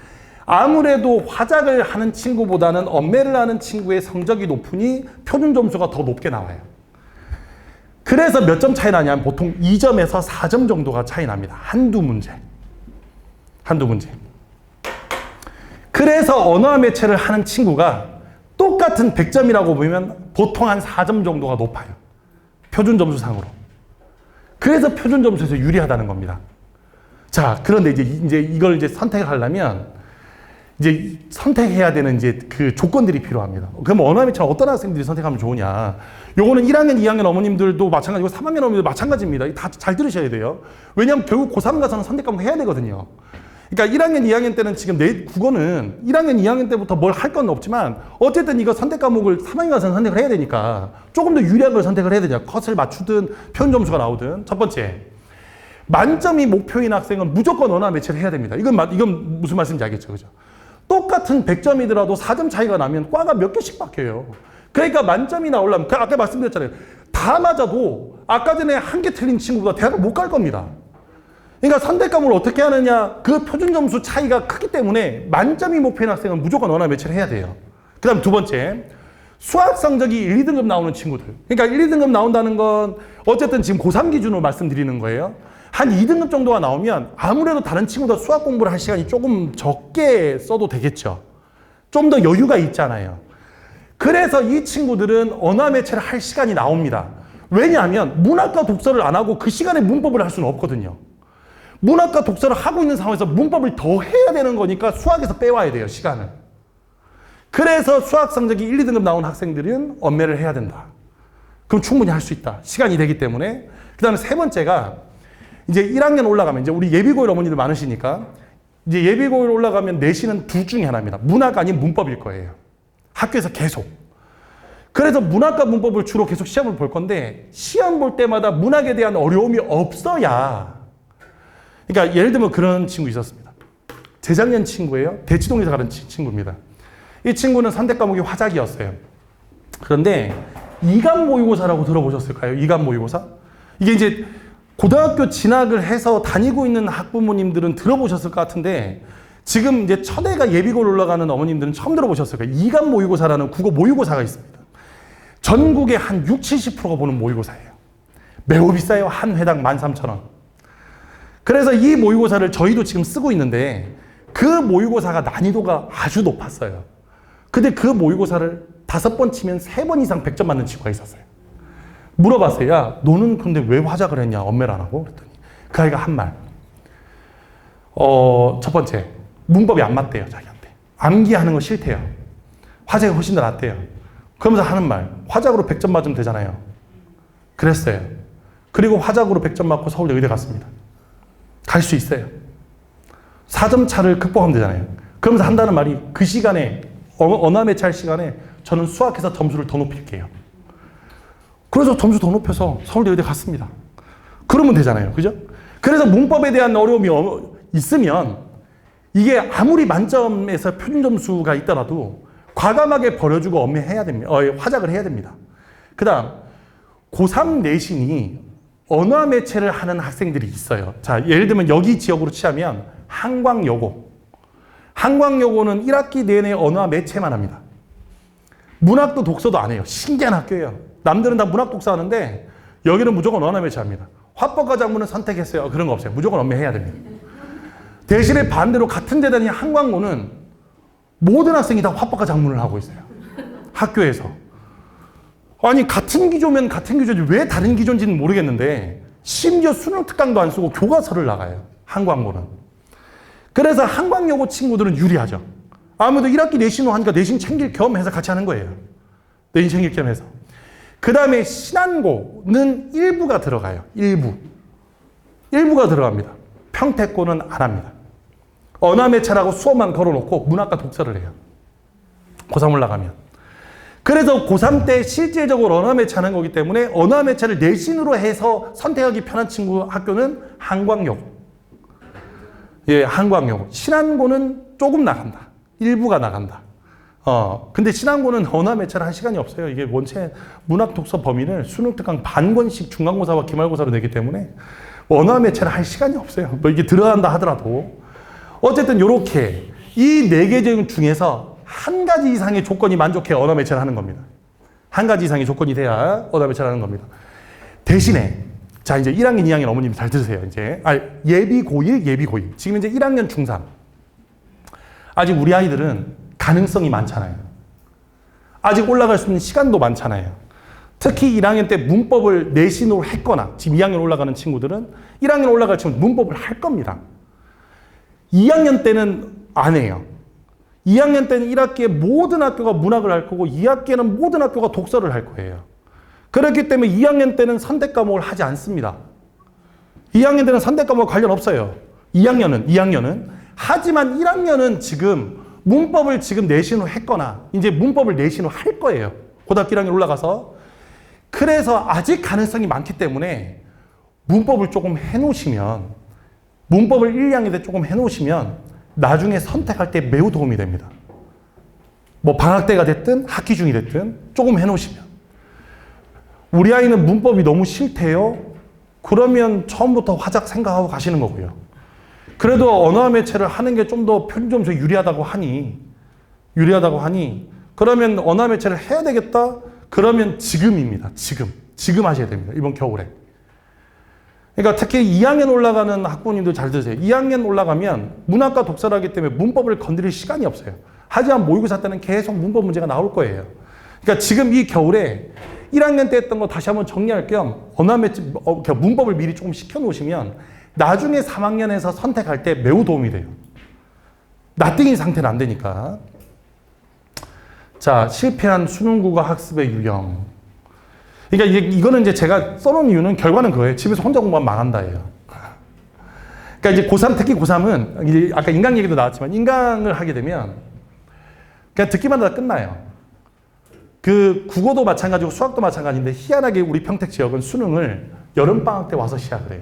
아무래도 화작을 하는 친구보다는 언매를 하는 친구의 성적이 높으니 표준 점수가 더 높게 나와요. 그래서 몇 점 차이 나냐면 보통 2점에서 4점 정도가 차이 납니다. 한두 문제. 그래서 언어 매체를 하는 친구가 똑같은 100점이라고 보면 보통 한 4점 정도가 높아요. 표준 점수상으로. 그래서 표준 점수에서 유리하다는 겁니다. 자, 그런데 이제 이걸 선택을 하려면 이제 선택해야 되는 이제 그 조건들이 필요합니다. 그럼 언어 매체는 어떤 학생들이 선택하면 좋으냐? 요거는 1학년, 2학년 어머님들도 마찬가지고 3학년 어머님들도 마찬가지입니다. 다 잘 들으셔야 돼요. 왜냐하면 결국 고3 가서는 선택 과목 해야 되거든요. 그러니까 1학년, 2학년 때는 지금 국어는 1학년, 2학년 때부터 뭘 할 건 없지만 어쨌든 이거 선택 과목을 3학년 가서는 선택을 해야 되니까 조금 더 유리한 걸 선택을 해야 되냐. 컷을 맞추든 표준 점수가 나오든. 첫 번째, 만점이 목표인 학생은 무조건 언어 매체를 해야 됩니다. 이건 무슨 말씀인지 알겠죠? 그죠? 똑같은 100점이더라도 4점 차이가 나면 과가 몇 개씩 바뀌어요. 그러니까 만점이 나오려면 아까 말씀드렸잖아요. 다 맞아도 아까 전에 한 개 틀린 친구보다 대학을 못 갈 겁니다. 그러니까 선택 과목을 어떻게 하느냐, 그 표준 점수 차이가 크기 때문에 만점이 목표인 학생은 무조건 언어 매체를 해야 돼요. 그 다음 두 번째, 수학 성적이 1, 2등급 나오는 친구들. 그러니까 1, 2등급 나온다는 건 어쨌든 지금 고3 기준으로 말씀드리는 거예요. 한 2등급 정도가 나오면 아무래도 다른 친구보다 수학 공부를 할 시간이 조금 적게 써도 되겠죠. 좀 더 여유가 있잖아요. 그래서 이 친구들은 언어 매체를 할 시간이 나옵니다. 왜냐하면 문학과 독서를 안 하고 그 시간에 문법을 할 수는 없거든요. 문학과 독서를 하고 있는 상황에서 문법을 더 해야 되는 거니까 수학에서 빼와야 돼요, 시간을. 그래서 수학 성적이 1, 2등급 나온 학생들은 언매를 해야 된다. 그럼 충분히 할 수 있다. 시간이 되기 때문에. 그 다음에 세 번째가 이제 1학년 올라가면 이제 우리 예비고일 어머니들 많으시니까 이제 예비고일 올라가면 내신은 둘 중에 하나입니다. 문학 아닌 문법일 거예요. 학교에서 계속. 그래서 문학과 문법을 주로 계속 시험을 볼 건데 시험 볼 때마다 문학에 대한 어려움이 없어야. 그러니까 예를 들면 그런 친구 있었습니다. 재작년 친구예요. 대치동에서 가는 친구입니다. 이 친구는 선택 과목이 화작이었어요. 그런데 이감 모의고사라고 들어보셨을까요? 이감 모의고사? 이게 이제 고등학교 진학을 해서 다니고 있는 학부모님들은 들어보셨을 것 같은데 지금 이제 첫애가 예비고를 올라가는 어머님들은 처음 들어보셨을 거예요. 이감 모의고사라는 국어 모의고사가 있습니다. 전국에 한 60, 70%가 보는 모의고사예요. 매우 비싸요. 한 회당 13,000원. 그래서 이 모의고사를 저희도 지금 쓰고 있는데 그 모의고사가 난이도가 아주 높았어요. 근데 그 모의고사를 5번 치면 3번 이상 100점 맞는 친구가 있었어요. 물어봤어요. 야, 너는 근데 왜 화작을 했냐? 언매를 안 하고? 그랬더니 그 아이가 한 말. 첫 번째, 문법이 안 맞대요, 자기한테. 암기하는 거 싫대요. 화작이 훨씬 더 낫대요. 그러면서 하는 말. 화작으로 100점 맞으면 되잖아요. 그랬어요. 그리고 화작으로 100점 맞고 서울대 의대 갔습니다. 갈 수 있어요. 4점 차를 극복하면 되잖아요. 그러면서 한다는 말이 그 시간에 언어 매체할 시간에 저는 수학해서 점수를 더 높일게요. 그래서 점수 더 높여서 서울대 의대 갔습니다. 그러면 되잖아요. 그죠? 그래서 문법에 대한 어려움이 있으면 이게 아무리 만점에서 표준 점수가 있더라도 과감하게 버려주고 언매해야 됩니다. 화작을 해야 됩니다. 그 다음 고3 내신이 언어 매체를 하는 학생들이 있어요. 자, 예를 들면 여기 지역으로 치자면 한광여고. 한광여고는 1학기 내내 언어 매체만 합니다. 문학도 독서도 안 해요. 신기한 학교예요. 남들은 다 문학 독서 하는데 여기는 무조건 언어 매체 합니다. 화법과 작문은 선택했어요. 그런 거 없어요. 무조건 언매해야 됩니다. 대신에 반대로 같은 재단인 한광고는 모든 학생이 다 화법과 작문을 하고 있어요. 학교에서. 아니 같은 기조면 같은 기조지 왜 다른 기조인지는 모르겠는데 심지어 수능 특강도 안 쓰고 교과서를 나가요. 한광고는. 그래서 한광여고 친구들은 유리하죠. 아무래도 1학기 내신으로 하니까 내신 챙길 겸 해서 같이 하는 거예요. 내신 챙길 겸 해서. 그 다음에 신안고는 일부가 들어가요. 일부가 들어갑니다. 평택고는 안 합니다. 언어 매체라고 수업만 걸어놓고 문학과 독서를 해요. 고3 올라가면. 그래서 고3 때 실질적으로 언어 매체하는 거기 때문에 언어 매체를 내신으로 해서 선택하기 편한 친구 학교는 한광여고. 예, 한광여고. 신안고는 조금 나간다. 일부가 나간다. 근데 신안고는 언어 매체를 할 시간이 없어요. 이게 원체 문학 독서 범위를 수능 특강 반권씩 중간고사와 기말고사로 내기 때문에 언어 매체를 할 시간이 없어요. 뭐 이게 들어간다 하더라도. 어쨌든 요렇게 이 4개 중에서 한 가지 이상의 조건이 만족해 언어 매체를 하는 겁니다. 한 가지 이상의 조건이 돼야 언어 매체를 하는 겁니다. 대신에 자 이제 1학년, 2학년 어머님 잘 들으세요. 이제 예비 고1. 지금 이제 1학년 중3. 아직 우리 아이들은 가능성이 많잖아요. 아직 올라갈 수 있는 시간도 많잖아요. 특히 1학년 때 문법을 내신으로 했거나 지금 2학년 올라가는 친구들은 1학년 올라갈 친구는 문법을 할 겁니다. 2학년 때는 안 해요. 2학년 때는 1학기에 모든 학교가 문학을 할 거고 2학기에는 모든 학교가 독서를 할 거예요. 그렇기 때문에 2학년 때는 선택 과목을 하지 않습니다. 2학년 때는 선택 과목 관련 없어요. 2학년은. 하지만 1학년은 지금 문법을 지금 내신으로 했거나 이제 문법을 내신으로 할 거예요. 고등학교 1학년 올라가서. 그래서 아직 가능성이 많기 때문에 문법을 조금 해놓으시면 문법을 1, 2학년 때 조금 해놓으시면 나중에 선택할 때 매우 도움이 됩니다. 뭐 방학 때가 됐든 학기 중이 됐든 조금 해놓으시면. 우리 아이는 문법이 너무 싫대요. 그러면 처음부터 화작 생각하고 가시는 거고요. 그래도 언어와 매체를 하는 게 좀 더 편의점에서 유리하다고 하니, 그러면 언어와 매체를 해야 되겠다? 그러면 지금입니다. 지금 하셔야 됩니다. 이번 겨울에. 그러니까 특히 2학년 올라가는 학부모님들 잘 들으세요. 2학년 올라가면 문학과 독서를 하기 때문에 문법을 건드릴 시간이 없어요. 하지만 모의고사 때는 계속 문법 문제가 나올 거예요. 그러니까 지금 이 겨울에 1학년 때 했던 거 다시 한번 정리할 겸 언어와 매체, 문법을 미리 조금 시켜놓으시면 나중에 3학년에서 선택할 때 매우 도움이 돼요. 나띵이 상태는 안 되니까. 자, 실패한 수능국어 학습의 유형. 그러니까 이거는 이제 제가 써놓은 이유는 결과는 그거예요. 집에서 혼자 공부하면 망한다예요. 그러니까 이제 고3, 특히 고3은 이제 아까 인강 얘기도 나왔지만 인강을 하게 되면 그냥 듣기만 하다 끝나요. 그 국어도 마찬가지고 수학도 마찬가지인데 희한하게 우리 평택 지역은 수능을 여름방학 때 와서 시작을 해요.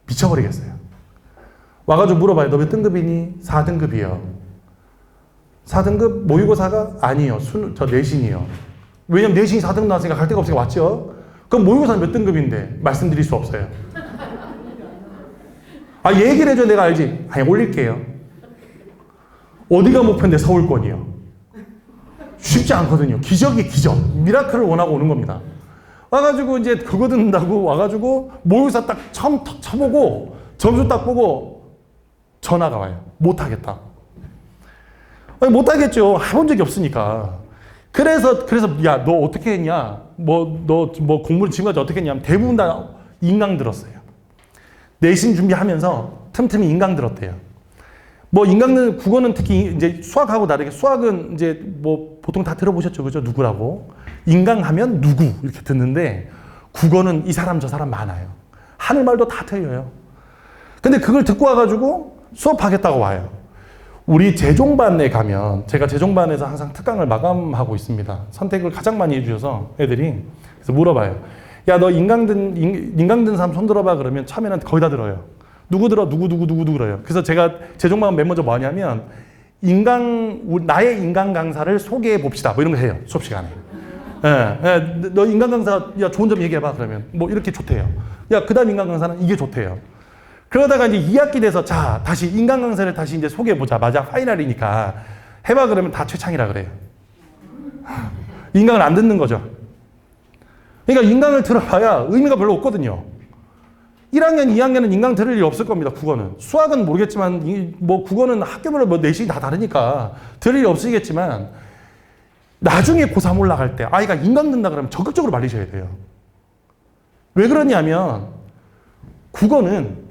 미쳐버리겠어요. 와가지고 물어봐요. 너 몇 등급이니? 4등급이요. 4등급 모의고사가? 아니요. 저 내신이요. 왜냐면 내신이 4등급 나왔으니까 갈 데가 없으니까 왔죠. 그럼 모의고사는 몇 등급인데? 말씀드릴 수 없어요. 아, 얘기를 해줘. 내가 알지. 아니, 올릴게요. 어디가 목표인데 서울권이요. 쉽지 않거든요. 기적이 기적. 미라클을 원하고 오는 겁니다. 와가지고 이제 그거 듣는다고 와가지고 모의고사 딱 처음 턱 쳐보고 점수 딱 보고 전화가 와요. 못하겠다. 아니, 못하겠죠. 해본 적이 없으니까. 그래서 야, 너 어떻게 했냐? 너 공부를 지금까지 어떻게 했냐? 대부분 다 인강 들었어요. 내신 준비하면서 틈틈이 인강 들었대요. 인강은 국어는 특히 이제 수학하고 다르게 수학은 이제 보통 다 들어보셨죠, 그죠? 누구라고? 인강하면 누구 이렇게 듣는데 국어는 이 사람 저 사람 많아요. 하늘 말도 다 틀려요. 근데 그걸 듣고 와가지고 수업하겠다고 와요. 우리 재종반에 가면 제가 재종반에서 항상 특강을 마감하고 있습니다. 선택을 가장 많이 해주셔서 애들이 그래서 물어봐요. 야, 너 인강 든 사람 손 들어봐. 그러면 처음에는 거의 다 들어요. 누구 들어? 누구 들어요. 그래서 제가 재종반 맨 먼저 뭐 하냐면 나의 인강 강사를 소개해 봅시다. 이런 거 해요. 수업 시간에. 너 인강 강사 야 좋은 점 얘기해봐. 그러면 이렇게 좋대요. 야, 그다음 인강 강사는 이게 좋대요. 그러다가 이제 2학기 돼서 자, 다시 인강 강사를 다시 이제 소개해보자. 맞아, 파이널이니까. 해봐. 그러면 다 최창이라 그래요. 인강을 안 듣는 거죠. 그러니까 인강을 들어봐야 의미가 별로 없거든요. 1학년, 2학년은 인강 들을 일 없을 겁니다. 국어는. 수학은 모르겠지만, 국어는 학교별로 내신이 다 다르니까 들을 일 없으시겠지만, 나중에 고3 올라갈 때 아이가 인강 듣는다 그러면 적극적으로 말리셔야 돼요. 왜 그러냐면, 국어는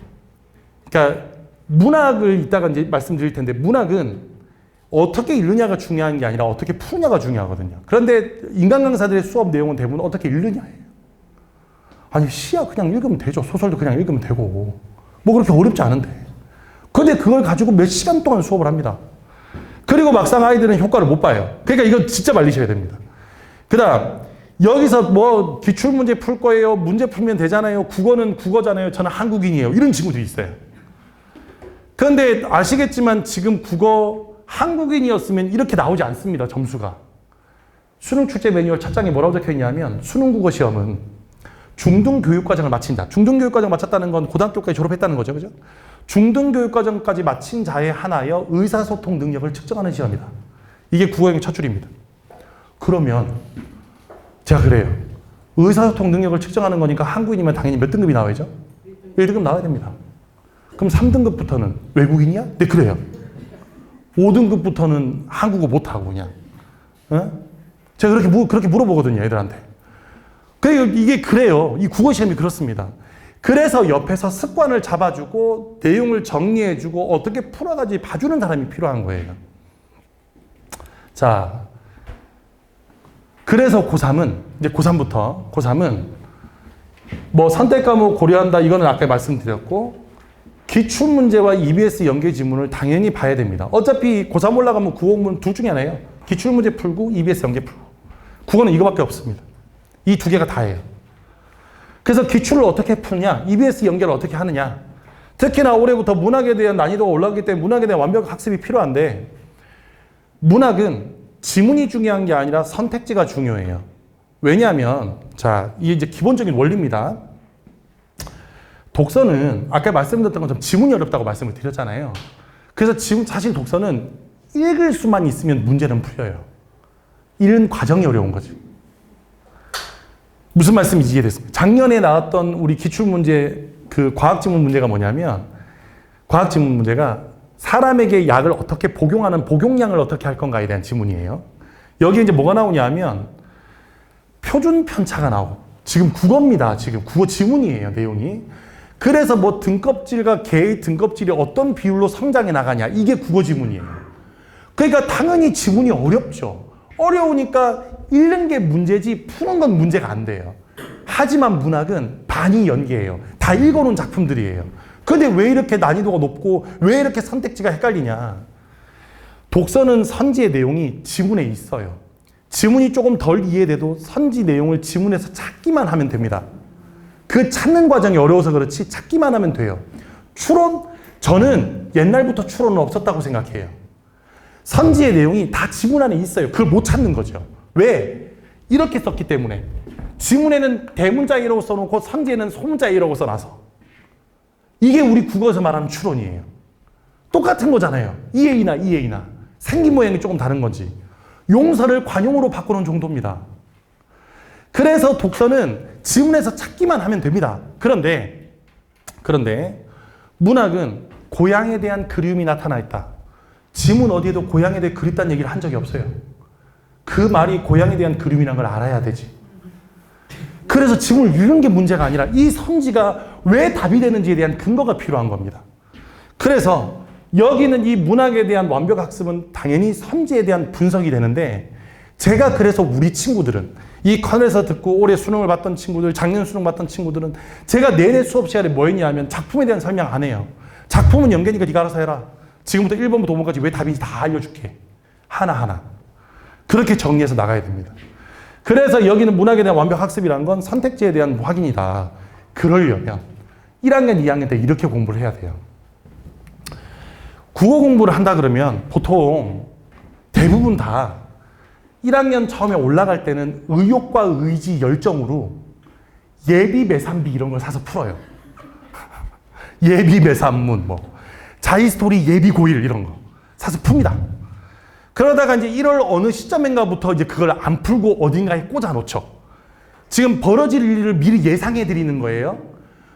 그러니까 문학을 이따가 이제 말씀드릴 텐데 문학은 어떻게 읽느냐가 중요한 게 아니라 어떻게 푸느냐가 중요하거든요. 그런데 인간 강사들의 수업 내용은 대부분 어떻게 읽느냐예요. 아니, 시야 그냥 읽으면 되죠. 소설도 그냥 읽으면 되고. 그렇게 어렵지 않은데. 근데 그걸 가지고 몇 시간 동안 수업을 합니다. 그리고 막상 아이들은 효과를 못 봐요. 그러니까 이거 진짜 말리셔야 됩니다. 그 다음 여기서 기출문제 풀 거예요. 문제 풀면 되잖아요. 국어는 국어잖아요. 저는 한국인이에요. 이런 친구들이 있어요. 그런데 아시겠지만 지금 국어 한국인이었으면 이렇게 나오지 않습니다. 점수가. 수능 출제 매뉴얼 첫 장에 뭐라고 적혀 있냐면 수능 국어 시험은 중등교육과정을 마친다. 중등교육과정 마쳤다는 건 고등학교까지 졸업했다는 거죠. 그죠? 중등교육과정까지 마친 자에 한하여 의사소통 능력을 측정하는 시험이다. 이게 국어형의 첫 줄입니다. 그러면 제가 그래요. 의사소통 능력을 측정하는 거니까 한국인이면 당연히 몇 등급이 나와야죠? 1등급 나와야 됩니다. 그럼 3등급부터는 외국인이야? 네, 그래요. 5등급부터는 한국어 못하고 그냥. 제가 그렇게 물어보거든요, 애들한테. 이게 그래요. 이 국어 시험이 그렇습니다. 그래서 옆에서 습관을 잡아주고 내용을 정리해주고 어떻게 풀어가지 봐주는 사람이 필요한 거예요. 자, 그래서 고3은 이제 고3은 선택 과목 고려한다. 이거는 아까 말씀드렸고 기출문제와 EBS 연계 지문을 당연히 봐야 됩니다. 어차피 고3 올라가면 국어문 둘 중에 하나예요. 기출문제 풀고 EBS 연계 풀고. 국어는 이거밖에 없습니다. 이 두 개가 다예요. 그래서 기출을 어떻게 푸느냐, EBS 연결을 어떻게 하느냐. 특히나 올해부터 문학에 대한 난이도가 올라가기 때문에 문학에 대한 완벽 학습이 필요한데 문학은 지문이 중요한 게 아니라 선택지가 중요해요. 왜냐하면 자, 이게 이제 기본적인 원리입니다. 독서는 아까 말씀드렸던 것처럼 지문이 어렵다고 말씀을 드렸잖아요. 그래서 지금 사실 독서는 읽을 수만 있으면 문제는 풀려요. 읽는 과정이 어려운 거지. 무슨 말씀인지 이해됐습니다. 작년에 나왔던 우리 기출문제 그 과학지문 문제가 뭐냐면 과학지문 문제가 사람에게 약을 어떻게 복용하는 복용량을 어떻게 할 건가에 대한 지문이에요. 여기에 이제 뭐가 나오냐면 표준 편차가 나오고 지금 국어입니다. 지금 국어 지문이에요. 내용이. 그래서 뭐 등껍질과 개의 등껍질이 어떤 비율로 성장해 나가냐 이게 국어 지문이에요. 그러니까 당연히 지문이 어렵죠. 어려우니까 읽는 게 문제지 푸는 건 문제가 안 돼요. 하지만 문학은 반이 연계예요. 다 읽어놓은 작품들이에요. 근데 왜 이렇게 난이도가 높고 왜 이렇게 선택지가 헷갈리냐. 독서는 선지의 내용이 지문에 있어요. 지문이 조금 덜 이해돼도 선지 내용을 지문에서 찾기만 하면 됩니다. 그 찾는 과정이 어려워서 그렇지 찾기만 하면 돼요. 추론? 저는 옛날부터 추론은 없었다고 생각해요. 선지의 내용이 다 지문 안에 있어요. 그걸 못 찾는 거죠. 왜? 이렇게 썼기 때문에. 지문에는 대문자 1라고 써놓고 선지에는 소문자 1라고 써놔서. 이게 우리 국어에서 말하는 추론이에요. 똑같은 거잖아요. 이해이나 이해이나. 생긴 모양이 조금 다른 건지. 용서를 관용으로 바꾸는 정도입니다. 그래서 독서는 지문에서 찾기만 하면 됩니다. 그런데 문학은 고향에 대한 그리움이 나타나 있다. 지문 어디에도 고향에 대해 그립다는 얘기를 한 적이 없어요. 그 말이 고향에 대한 그리움이라는 걸 알아야 되지. 그래서 지문을 읽는 게 문제가 아니라 이 선지가 왜 답이 되는지에 대한 근거가 필요한 겁니다. 그래서 여기는 이 문학에 대한 완벽 학습은 당연히 선지에 대한 분석이 되는데 제가 그래서 우리 친구들은 이 컨에서 듣고 올해 수능을 봤던 친구들, 작년 수능 봤던 친구들은 제가 내내 수업 시간에 뭐 했냐면 작품에 대한 설명 안 해요. 작품은 연계니까 네가 알아서 해라. 지금부터 1번부터 5번까지 왜 답인지 다 알려줄게. 하나하나. 그렇게 정리해서 나가야 됩니다. 그래서 여기는 문학에 대한 완벽 학습이라는 건 선택지에 대한 확인이다. 그러려면 1학년, 2학년 때 이렇게 공부를 해야 돼요. 국어 공부를 한다 그러면 보통 대부분 다 1학년 처음에 올라갈 때는 의욕과 의지, 열정으로 예비 매산비 이런 걸 사서 풀어요. 예비 매산문, 뭐 자이스토리 예비 고일 이런 거 사서 풉니다. 그러다가 이제 1월 어느 시점인가부터 이제 그걸 안 풀고 어딘가에 꽂아 놓죠. 지금 벌어질 일을 미리 예상해 드리는 거예요.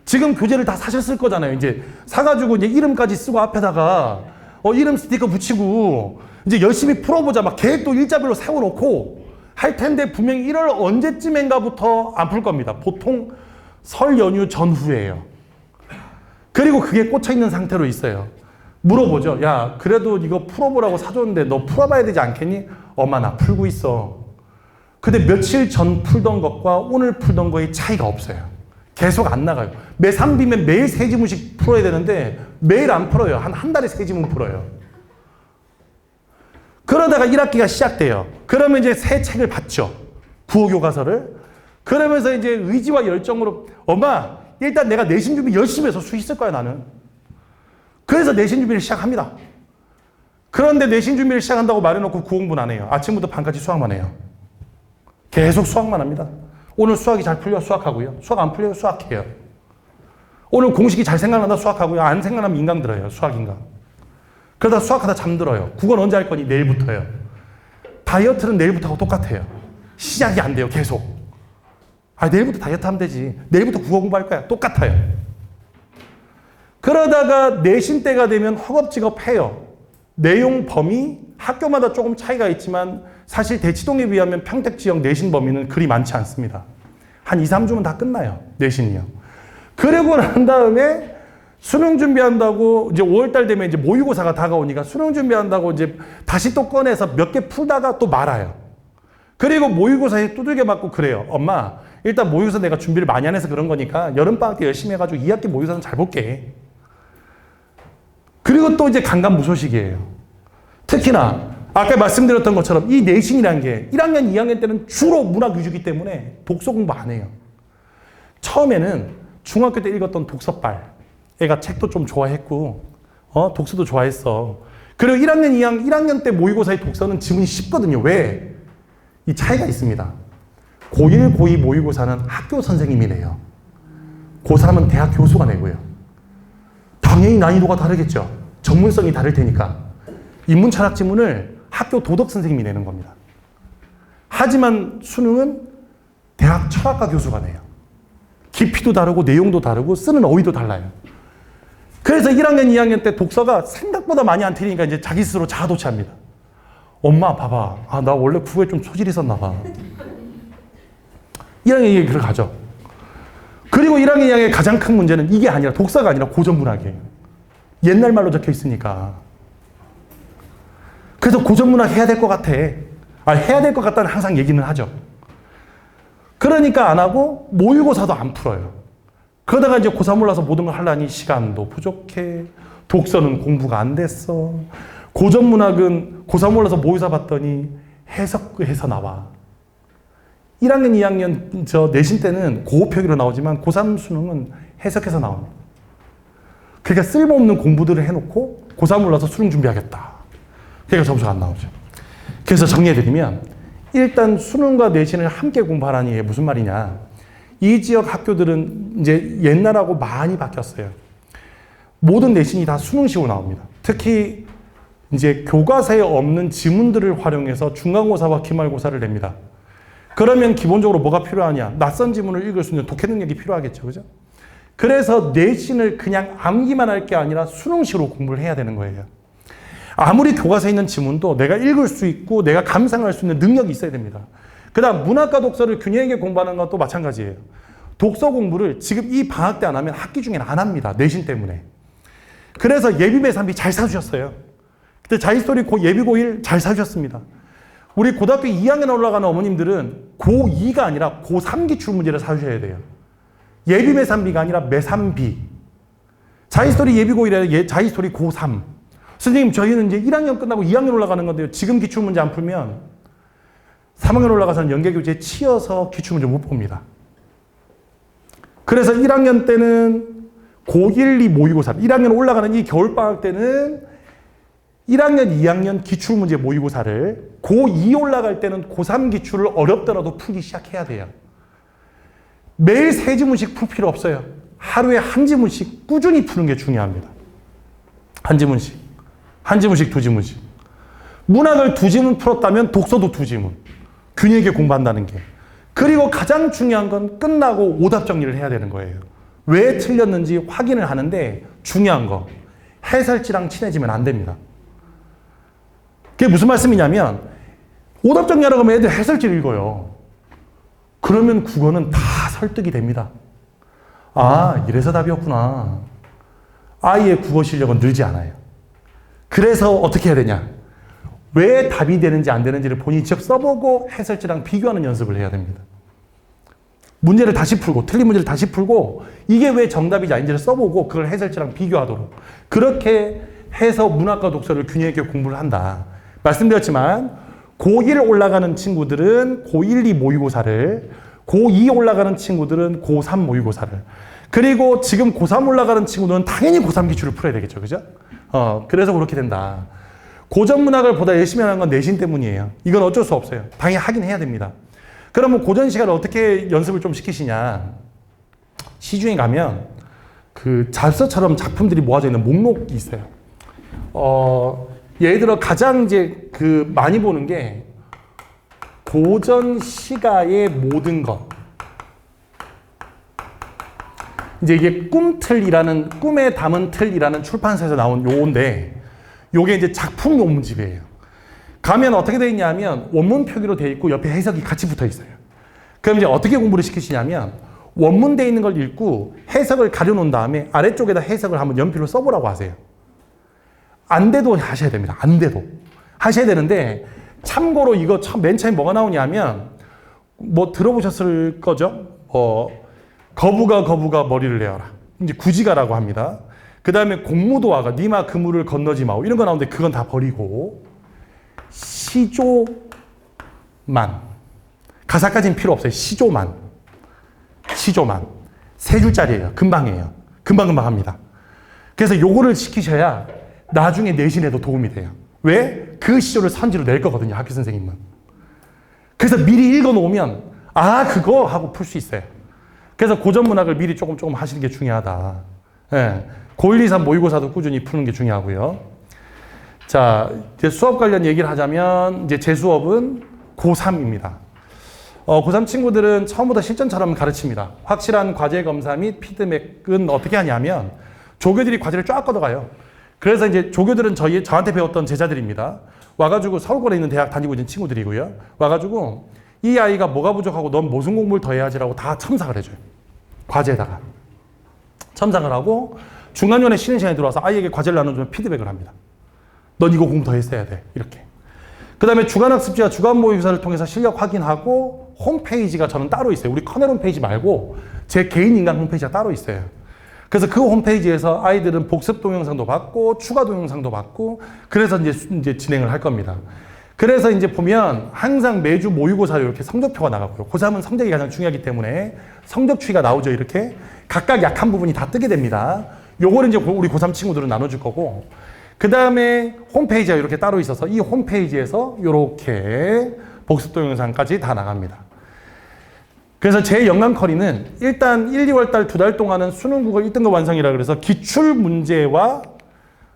지금 교재를 다 사셨을 거잖아요. 이제 사가지고 이제 이름까지 쓰고 앞에다가 이름 스티커 붙이고 이제 열심히 풀어보자 막 계획도 일자별로 세워놓고 할 텐데 분명히 1월 언제쯤인가부터 안 풀 겁니다. 보통 설 연휴 전후예요. 그리고 그게 꽂혀 있는 상태로 있어요. 물어보죠. 야, 그래도 이거 풀어보라고 사줬는데 너 풀어봐야 되지 않겠니? 엄마 나 풀고 있어. 근데 며칠 전 풀던 것과 오늘 풀던 거의 차이가 없어요. 계속 안 나가요. 매 3비면 매일 3지문씩 풀어야 되는데 매일 안 풀어요. 한 달에 3지문 풀어요. 그러다가 1학기가 시작돼요. 그러면 이제 새 책을 받죠. 국어교과서를. 그러면서 이제 의지와 열정으로 엄마 일단 내가 내신 준비 열심히 해서 수 있을 거야 나는. 그래서 내신 준비를 시작합니다. 그런데 내신 준비를 시작한다고 말해놓고 국어 공부는 안 해요. 아침부터 밤까지 수학만 해요. 계속 수학만 합니다. 오늘 수학이 잘 풀려 수학하고요. 수학 안 풀려요 수학해요. 오늘 공식이 잘 생각난다 수학하고요. 안 생각나면 인강 들어요. 수학 인강. 그러다 수학하다 잠들어요. 국어는 언제 할 거니? 내일부터요. 다이어트는 내일부터하고 똑같아요. 시작이 안 돼요. 계속. 내일부터 다이어트 하면 되지. 내일부터 국어 공부할 거야. 똑같아요. 그러다가 내신 때가 되면 허겁지겁 해요. 내용 범위 학교마다 조금 차이가 있지만 사실 대치동에 비하면 평택 지역 내신 범위는 그리 많지 않습니다. 한 2, 3주면 다 끝나요. 내신이요. 그러고 난 다음에 수능 준비한다고 이제 5월달 되면 이제 모의고사가 다가오니까 수능 준비한다고 이제 다시 또 꺼내서 몇 개 풀다가 또 말아요. 그리고 모의고사에 두들겨 맞고 그래요. 엄마 일단 모의고사 내가 준비를 많이 안 해서 그런 거니까 여름방학 때 열심히 해가지고 2학기 모의고사는 잘 볼게. 그리고 또 이제 강간무소식이에요. 특히나 아까 말씀드렸던 것처럼 이 내신이라는 게 1학년, 2학년 때는 주로 문학 위주이기 때문에 독서 공부 안 해요. 처음에는 중학교 때 읽었던 독서빨. 애가 책도 좀 좋아했고 독서도 좋아했어. 그리고 1학년, 2학년, 1학년 때 모의고사의 독서는 지문이 쉽거든요. 왜? 이 차이가 있습니다. 고1, 고2 모의고사는 학교 선생님이 내요. 고3은 대학 교수가 내고요. 당연히 난이도가 다르겠죠. 전문성이 다를 테니까. 인문 철학 지문을 학교 도덕 선생님이 내는 겁니다. 하지만 수능은 대학 철학과 교수가 내요. 깊이도 다르고 내용도 다르고 쓰는 어휘도 달라요. 그래서 1학년, 2학년 때 독서가 생각보다 많이 안 틀리니까 이제 자기 스스로 자아도취합니다. 엄마, 봐봐. 아, 나 원래 국어에 좀 소질이 있었나 봐. 1학년 얘기를 가죠. 그리고 1학년, 2학년의 가장 큰 문제는 이게 아니라 독서가 아니라 고전문학이에요. 옛날 말로 적혀 있으니까. 그래서 고전문학 해야 될 것 같아. 해야 될 것 같다는 항상 얘기는 하죠. 그러니까 안 하고 모의고사도 안 풀어요. 그러다가 이제 고3 올라서 모든 걸 하려니 시간도 부족해. 독서는 공부가 안 됐어. 고전문학은 고3 올라서 모의고사 봤더니 해석해서 나와. 1학년, 2학년 저 내신 때는 고표기로 나오지만 고3 수능은 해석해서 나옵니다. 그러니까 쓸모없는 공부들을 해놓고 고3 올라서 수능 준비하겠다. 그러니까 점수가 안 나오죠. 그래서 정리해드리면 일단 수능과 내신을 함께 공부하라는 게 무슨 말이냐. 이 지역 학교들은 이제 옛날하고 많이 바뀌었어요. 모든 내신이 다 수능식으로 나옵니다. 특히 이제 교과서에 없는 지문들을 활용해서 중간고사와 기말고사를 냅니다. 그러면 기본적으로 뭐가 필요하냐? 낯선 지문을 읽을 수 있는 독해 능력이 필요하겠죠. 그죠? 그래서 내신을 그냥 암기만 할 게 아니라 수능식으로 공부를 해야 되는 거예요. 아무리 교과서에 있는 지문도 내가 읽을 수 있고 내가 감상할 수 있는 능력이 있어야 됩니다. 그 다음 문학과 독서를 균형 있게 공부하는 것도 마찬가지예요. 독서 공부를 지금 이 방학 때 안 하면 학기 중에는 안 합니다. 내신 때문에. 그래서 예비매산비 잘 사주셨어요. 그때 자히스토리 예비고1 잘 사주셨습니다. 우리 고등학교 2학년 올라가는 어머님들은 고2가 아니라 고3 기출문제를 사주셔야 돼요. 예비매산비가 아니라 매산비. 자히스토리 예비고1에 자히스토리 고3. 선생님, 저희는 이제 1학년 끝나고 2학년 올라가는 건데요. 지금 기출문제 안 풀면 3학년 올라가서는 연계교재에 치여서 기출문제 못 봅니다. 그래서 1학년 때는 고1, 2 모의고사, 1학년 올라가는 이 겨울방학 때는 1학년, 2학년 기출문제 모의고사를 고2 올라갈 때는 고3 기출을 어렵더라도 풀기 시작해야 돼요. 매일 3지문씩 풀 필요 없어요. 하루에 1지문씩 꾸준히 푸는 게 중요합니다. 1지문씩. 1지문씩, 2지문씩. 문학을 2지문 풀었다면 독서도 2지문. 균형 있게 공부한다는 게. 그리고 가장 중요한 건 끝나고 오답 정리를 해야 되는 거예요. 왜 틀렸는지 확인을 하는데 중요한 거. 해설지랑 친해지면 안 됩니다. 그게 무슨 말씀이냐면 오답 정리하라고 하면 애들 해설지를 읽어요. 그러면 국어는 다 설득이 됩니다. 아, 이래서 답이었구나. 아이의 국어 실력은 늘지 않아요. 그래서 어떻게 해야 되냐? 왜 답이 되는지 안 되는지를 본인이 직접 써보고 해설지랑 비교하는 연습을 해야 됩니다. 문제를 다시 풀고 틀린 문제를 다시 풀고 이게 왜 정답이지 아닌지를 써보고 그걸 해설지랑 비교하도록 그렇게 해서 문학과 독서를 균형 있게 공부를 한다. 말씀드렸지만 고1 올라가는 친구들은 고1, 2 모의고사를 고2 올라가는 친구들은 고3 모의고사를 그리고 지금 고3 올라가는 친구들은 당연히 고3 기출을 풀어야 되겠죠. 그죠? 그래서 그렇게 된다. 고전문학을 보다 열심히 하는 건 내신 때문이에요. 이건 어쩔 수 없어요. 당연히 하긴 해야 됩니다. 그러면 고전 시간을 어떻게 연습을 좀 시키시냐. 시중에 가면 그 잡서처럼 작품들이 모아져 있는 목록이 있어요. 예를 들어 가장 이제 그 많이 보는 게 고전 시가의 모든 것. 이제 이게 꿈틀이라는 꿈에 담은 틀이라는 출판사에서 나온 요건데 요게 이제 작품 논문집이에요. 가면 어떻게 되어 있냐면 원문 표기로 되어 있고 옆에 해석이 같이 붙어 있어요. 그럼 이제 어떻게 공부를 시키시냐면 원문 되어 있는 걸 읽고 해석을 가려놓은 다음에 아래쪽에다 해석을 한번 연필로 써보라고 하세요. 안 돼도 하셔야 됩니다. 안 돼도. 하셔야 되는데 참고로 이거 맨 처음에 뭐가 나오냐면 뭐 들어보셨을 거죠? 거부가 머리를 내어라. 이제 구지가라고 합니다. 그 다음에 공무도화가 니마 그물을 건너지 마오. 이런 거 나오는데 그건 다 버리고 시조만. 가사까지는 필요 없어요. 시조만. 시조만. 3줄짜리예요. 금방이에요. 금방금방 합니다. 그래서 요거를 시키셔야 나중에 내신에도 도움이 돼요. 왜? 그 시조를 선지로 낼 거거든요. 학교 선생님은. 그래서 미리 읽어놓으면 아 그거 하고 풀 수 있어요. 그래서 고전 문학을 미리 조금 하시는 게 중요하다. 예. 고1, 2, 3 모의고사도 꾸준히 푸는 게 중요하고요. 자, 이제 수업 관련 얘기를 하자면, 이제 제 수업은 고3입니다. 고3 친구들은 처음부터 실전처럼 가르칩니다. 확실한 과제 검사 및 피드백은 어떻게 하냐면, 조교들이 과제를 쫙 걷어가요. 그래서 이제 조교들은 저한테 배웠던 제자들입니다. 와가지고 서울권에 있는 대학 다니고 있는 친구들이고요. 와가지고, 이 아이가 뭐가 부족하고 넌 무슨 공부를 더 해야지라고 다 첨삭을 해줘요. 과제에다가. 첨삭을 하고, 중간중간에 쉬는 시간에 들어와서 아이에게 과제를 나눠주면 피드백을 합니다. 넌 이거 공부 더 했어야 돼. 이렇게. 그 다음에 주간학습지와 주간모의고사를 통해서 실력 확인하고 홈페이지가 저는 따로 있어요. 우리 커넬 홈페이지 말고 제 개인 인간 홈페이지가 따로 있어요. 그래서 그 홈페이지에서 아이들은 복습 동영상도 받고 추가 동영상도 받고 그래서 이제 진행을 할 겁니다. 그래서 이제 보면 항상 매주 모의고사로 이렇게 성적표가 나가고요. 고3은 성적이 가장 중요하기 때문에 성적 추이가 나오죠. 이렇게 각각 약한 부분이 다 뜨게 됩니다. 요거를 이제 우리 고3 친구들은 나눠줄 거고 그 다음에 홈페이지가 이렇게 따로 있어서 이 홈페이지에서 이렇게 복습 동영상까지 다 나갑니다. 그래서 제 연간커리는 일단 1, 2월 달 2달 동안은 수능 국어 1등급 완성이라 그래서 기출 문제와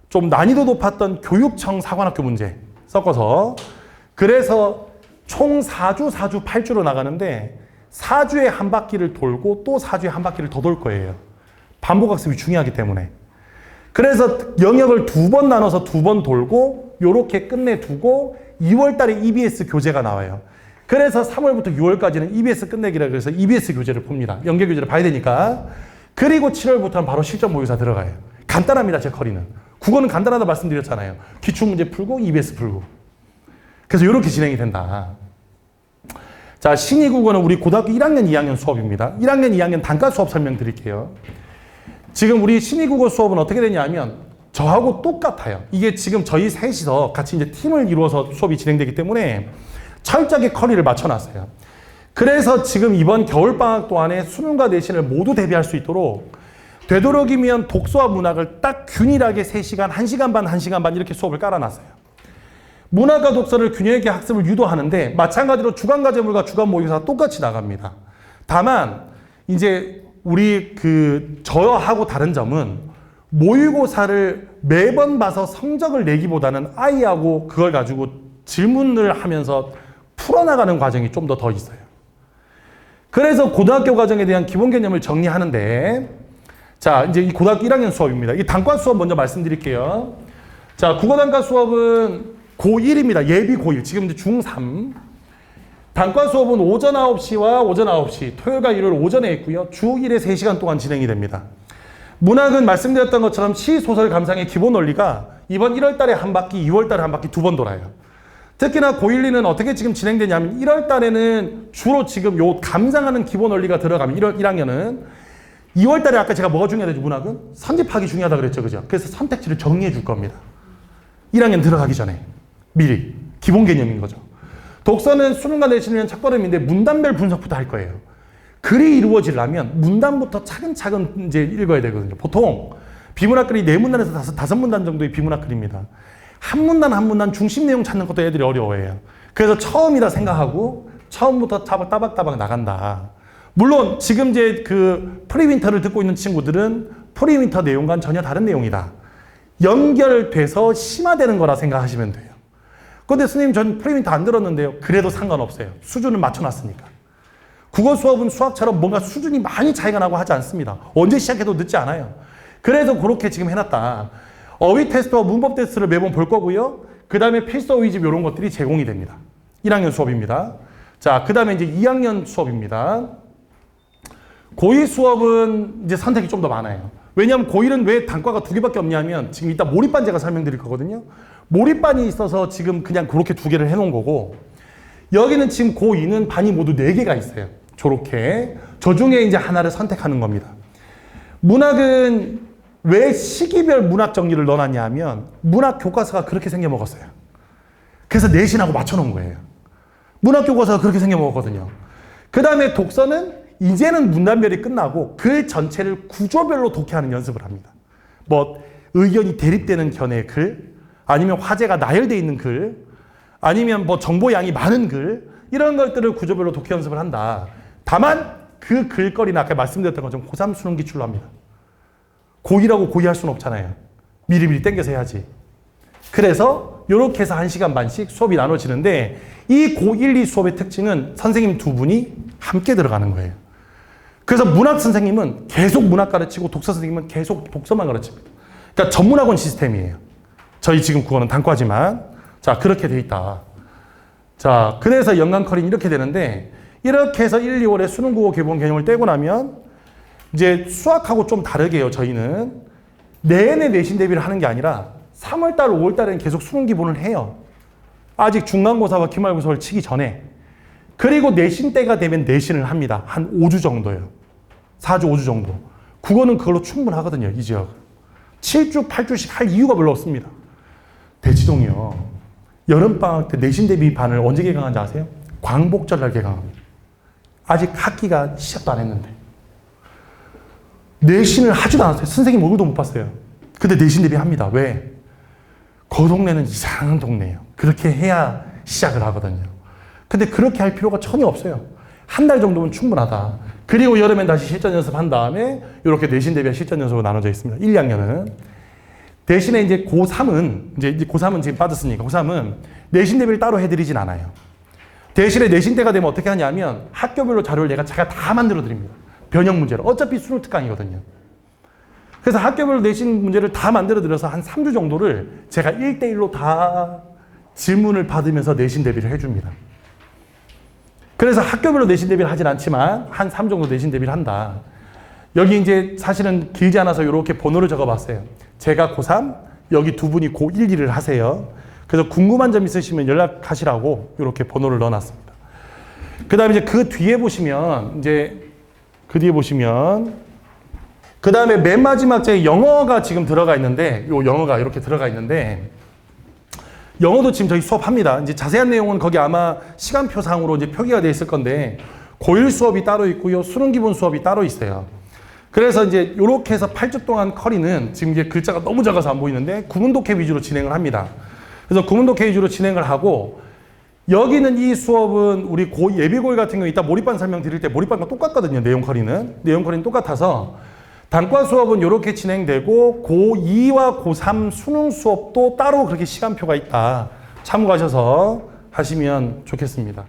좀 난이도 높았던 교육청 사관학교 문제 섞어서 그래서 총 4주 8주로 나가는데 4주에 한 바퀴를 돌고 또 4주에 한 바퀴를 더 돌 거예요. 반복학습이 중요하기 때문에. 그래서 영역을 2번 나눠서 2번 돌고 요렇게 끝내두고 2월 달에 EBS 교재가 나와요. 그래서 3월부터 6월까지는 EBS 끝내기라 그래서 EBS 교재를 봅니다. 연계 교재를 봐야 되니까. 그리고 7월부터는 바로 실전 모의고사 들어가요. 간단합니다, 제 커리는. 국어는 간단하다 말씀드렸잖아요. 기출문제 풀고 EBS 풀고. 그래서 이렇게 진행이 된다. 자, 신의국어는 우리 고등학교 1학년, 2학년 수업입니다. 1학년, 2학년 단과 수업 설명드릴게요. 지금 우리 신의국어 수업은 어떻게 되냐면 저하고 똑같아요. 이게 지금 저희 셋이서 같이 이제 팀을 이루어서 수업이 진행되기 때문에 철저하게 커리를 맞춰놨어요. 그래서 지금 이번 겨울방학 동안에 수능과 내신을 모두 대비할 수 있도록 되도록이면 독서와 문학을 딱 균일하게 3시간, 1시간 반, 1시간 반 이렇게 수업을 깔아놨어요. 문학과 독서를 균형 있게 학습을 유도하는데 마찬가지로 주간과제물과 주간모의고사가 똑같이 나갑니다. 다만 이제 우리 저하고 다른 점은 모의고사를 매번 봐서 성적을 내기보다는 아이하고 그걸 가지고 질문을 하면서 풀어나가는 과정이 좀 더 있어요. 그래서 고등학교 과정에 대한 기본 개념을 정리하는데 자, 이제 이 고등학교 1학년 수업입니다. 이 단과 수업 먼저 말씀드릴게요. 자, 국어 단과 수업은 고1입니다. 예비 고1. 지금 이제 중3. 단과 수업은 오전 9시와 오전 9시, 토요일과 일요일 오전에 있고요. 주 1회 3시간 동안 진행이 됩니다. 문학은 말씀드렸던 것처럼 시, 소설, 감상의 기본 원리가 이번 1월 달에 한 바퀴, 2월 달에 한 바퀴 2번 돌아요. 특히나 고1, 2는 어떻게 지금 진행되냐면 1월 달에는 주로 지금 요 감상하는 기본 원리가 들어가면 1학년은 2월 달에 아까 제가 뭐가 중요하다죠? 문학은? 선집하기 중요하다 그랬죠. 그죠? 그래서 선택지를 정리해 줄 겁니다. 1학년 들어가기 전에 미리 기본 개념인 거죠. 독서는 수능과 내신을 위한 첫걸음인데 문단별 분석부터 할 거예요. 글이 이루어지려면 문단부터 차근차근 이제 읽어야 되거든요. 보통 비문학글이 4문단에서 5문단 정도의 비문학글입니다. 한 문단 한 문단 중심 내용 찾는 것도 애들이 어려워해요. 그래서 처음이라 생각하고 처음부터 따박따박 나간다. 물론 지금 이제 프리윈터를 듣고 있는 친구들은 프리윈터 내용과는 전혀 다른 내용이다. 연결돼서 심화되는 거라 생각하시면 돼요. 근데 선생님 전 프리윈터 안 들었는데요. 그래도 상관없어요. 수준을 맞춰놨으니까. 국어 수업은 수학처럼 뭔가 수준이 많이 차이가 나고 하지 않습니다. 언제 시작해도 늦지 않아요. 그래서 그렇게 지금 해놨다. 어휘 테스트와 문법 테스트를 매번 볼 거고요. 그 다음에 필수 어휘집 이런 것들이 제공이 됩니다. 1학년 수업입니다. 자, 그 다음에 이제 2학년 수업입니다. 고1 수업은 이제 선택이 좀 더 많아요. 왜냐하면 고1은 왜 단과가 2개밖에 없냐면 지금 이따 몰입반 제가 설명드릴 거거든요. 몰입반이 있어서 지금 그냥 그렇게 2개를 해놓은 거고 여기는 지금 고2는 반이 모두 4개가 있어요. 저렇게. 저 중에 이제 하나를 선택하는 겁니다. 문학은 왜 시기별 문학 정리를 넣어놨냐 하면 문학 교과서가 그렇게 생겨먹었어요. 그래서 내신하고 맞춰놓은 거예요. 문학 교과서가 그렇게 생겨먹었거든요. 그 다음에 독서는 이제는 문단별이 끝나고 글 전체를 구조별로 독해하는 연습을 합니다. 뭐 의견이 대립되는 견해의 글, 아니면 화제가 나열되어 있는 글, 아니면 뭐 정보 양이 많은 글, 이런 것들을 구조별로 독해 연습을 한다. 다만 그 글거리는 아까 말씀드렸던 것처럼 고3 수능 기출로 합니다. 고2라고 고이 할 수는 없잖아요. 미리미리 땡겨서 해야지. 그래서 이렇게 해서 1시간 반씩 수업이 나눠지는데 이 고1, 2 수업의 특징은 선생님 두 분이 함께 들어가는 거예요. 그래서 문학 선생님은 계속 문학 가르치고 독서 선생님은 계속 독서만 가르칩니다. 그러니까 전문학원 시스템이에요. 저희 지금 국어는 단과지만 자 그렇게 돼 있다. 자 그래서 연간 컬링 이렇게 되는데 이렇게 해서 1, 2월에 수능 국어 기본 개념을 떼고 나면 이제 수학하고 좀 다르게 해요. 저희는 내내 내신 대비를 하는 게 아니라 3월달, 5월달에는 계속 수능 기본을 해요. 아직 중간고사와 기말고사를 치기 전에. 그리고 내신 때가 되면 내신을 합니다. 한 5주 정도요. 4주, 5주 정도. 국어는 그걸로 충분하거든요. 이 지역. 7주, 8주씩 할 이유가 별로 없습니다. 대치동이요. 여름방학 때 내신 대비 반을 언제 개강한지 아세요? 광복절날 개강합니다. 아직 학기가 시작도 안 했는데. 내신을 하지도 않았어요. 선생님 얼굴도 못 봤어요. 근데 내신 대비 합니다. 왜? 그 동네는 이상한 동네예요. 그렇게 해야 시작을 하거든요. 근데 그렇게 할 필요가 전혀 없어요. 한 달 정도면 충분하다. 그리고 여름엔 다시 실전 연습한 다음에 이렇게 내신 대비와 실전 연습으로 나눠져 있습니다. 1, 2학년은. 대신에 이제 고3은, 이제 고3은 지금 빠졌으니까 고3은 내신 대비를 따로 해드리진 않아요. 대신에 내신 때가 되면 어떻게 하냐면 학교별로 자료를 제가 다 만들어 드립니다. 변형 문제를. 어차피 수능 특강이거든요. 그래서 학교별로 내신 문제를 다 만들어 드려서 한 3주 정도를 제가 1대1로 다 질문을 받으면서 내신 대비를 해줍니다. 그래서 학교별로 내신 대비를 하진 않지만 한 3 정도 내신 대비를 한다. 여기 이제 사실은 길지 않아서 이렇게 번호를 적어봤어요. 제가 고3, 여기 두 분이 고1, 2를 하세요. 그래서 궁금한 점 있으시면 연락하시라고 이렇게 번호를 넣어놨습니다. 그 다음에 이제 그 뒤에 보시면 그 다음에 맨 마지막 제 영어가 지금 들어가 있는데, 요 영어가 이렇게 들어가 있는데, 영어도 지금 저희 수업합니다. 이제 자세한 내용은 거기 아마 시간표상으로 이제 표기가 되어 있을 건데, 고1 수업이 따로 있고요. 수능 기본 수업이 따로 있어요. 그래서 이제 이렇게 해서 8주 동안 커리는 지금 이게 글자가 너무 작아서 안 보이는데, 구문독해 위주로 진행을 합니다. 그래서 구문독해 위주로 진행을 하고, 여기는 이 수업은 우리 예비고1 같은 경우 이따 몰입반 설명 드릴 때 몰입반과 똑같거든요. 내용 커리는 똑같아서 단과 수업은 이렇게 진행되고 고2와 고3 수능 수업도 따로 그렇게 시간표가 있다. 참고하셔서 하시면 좋겠습니다.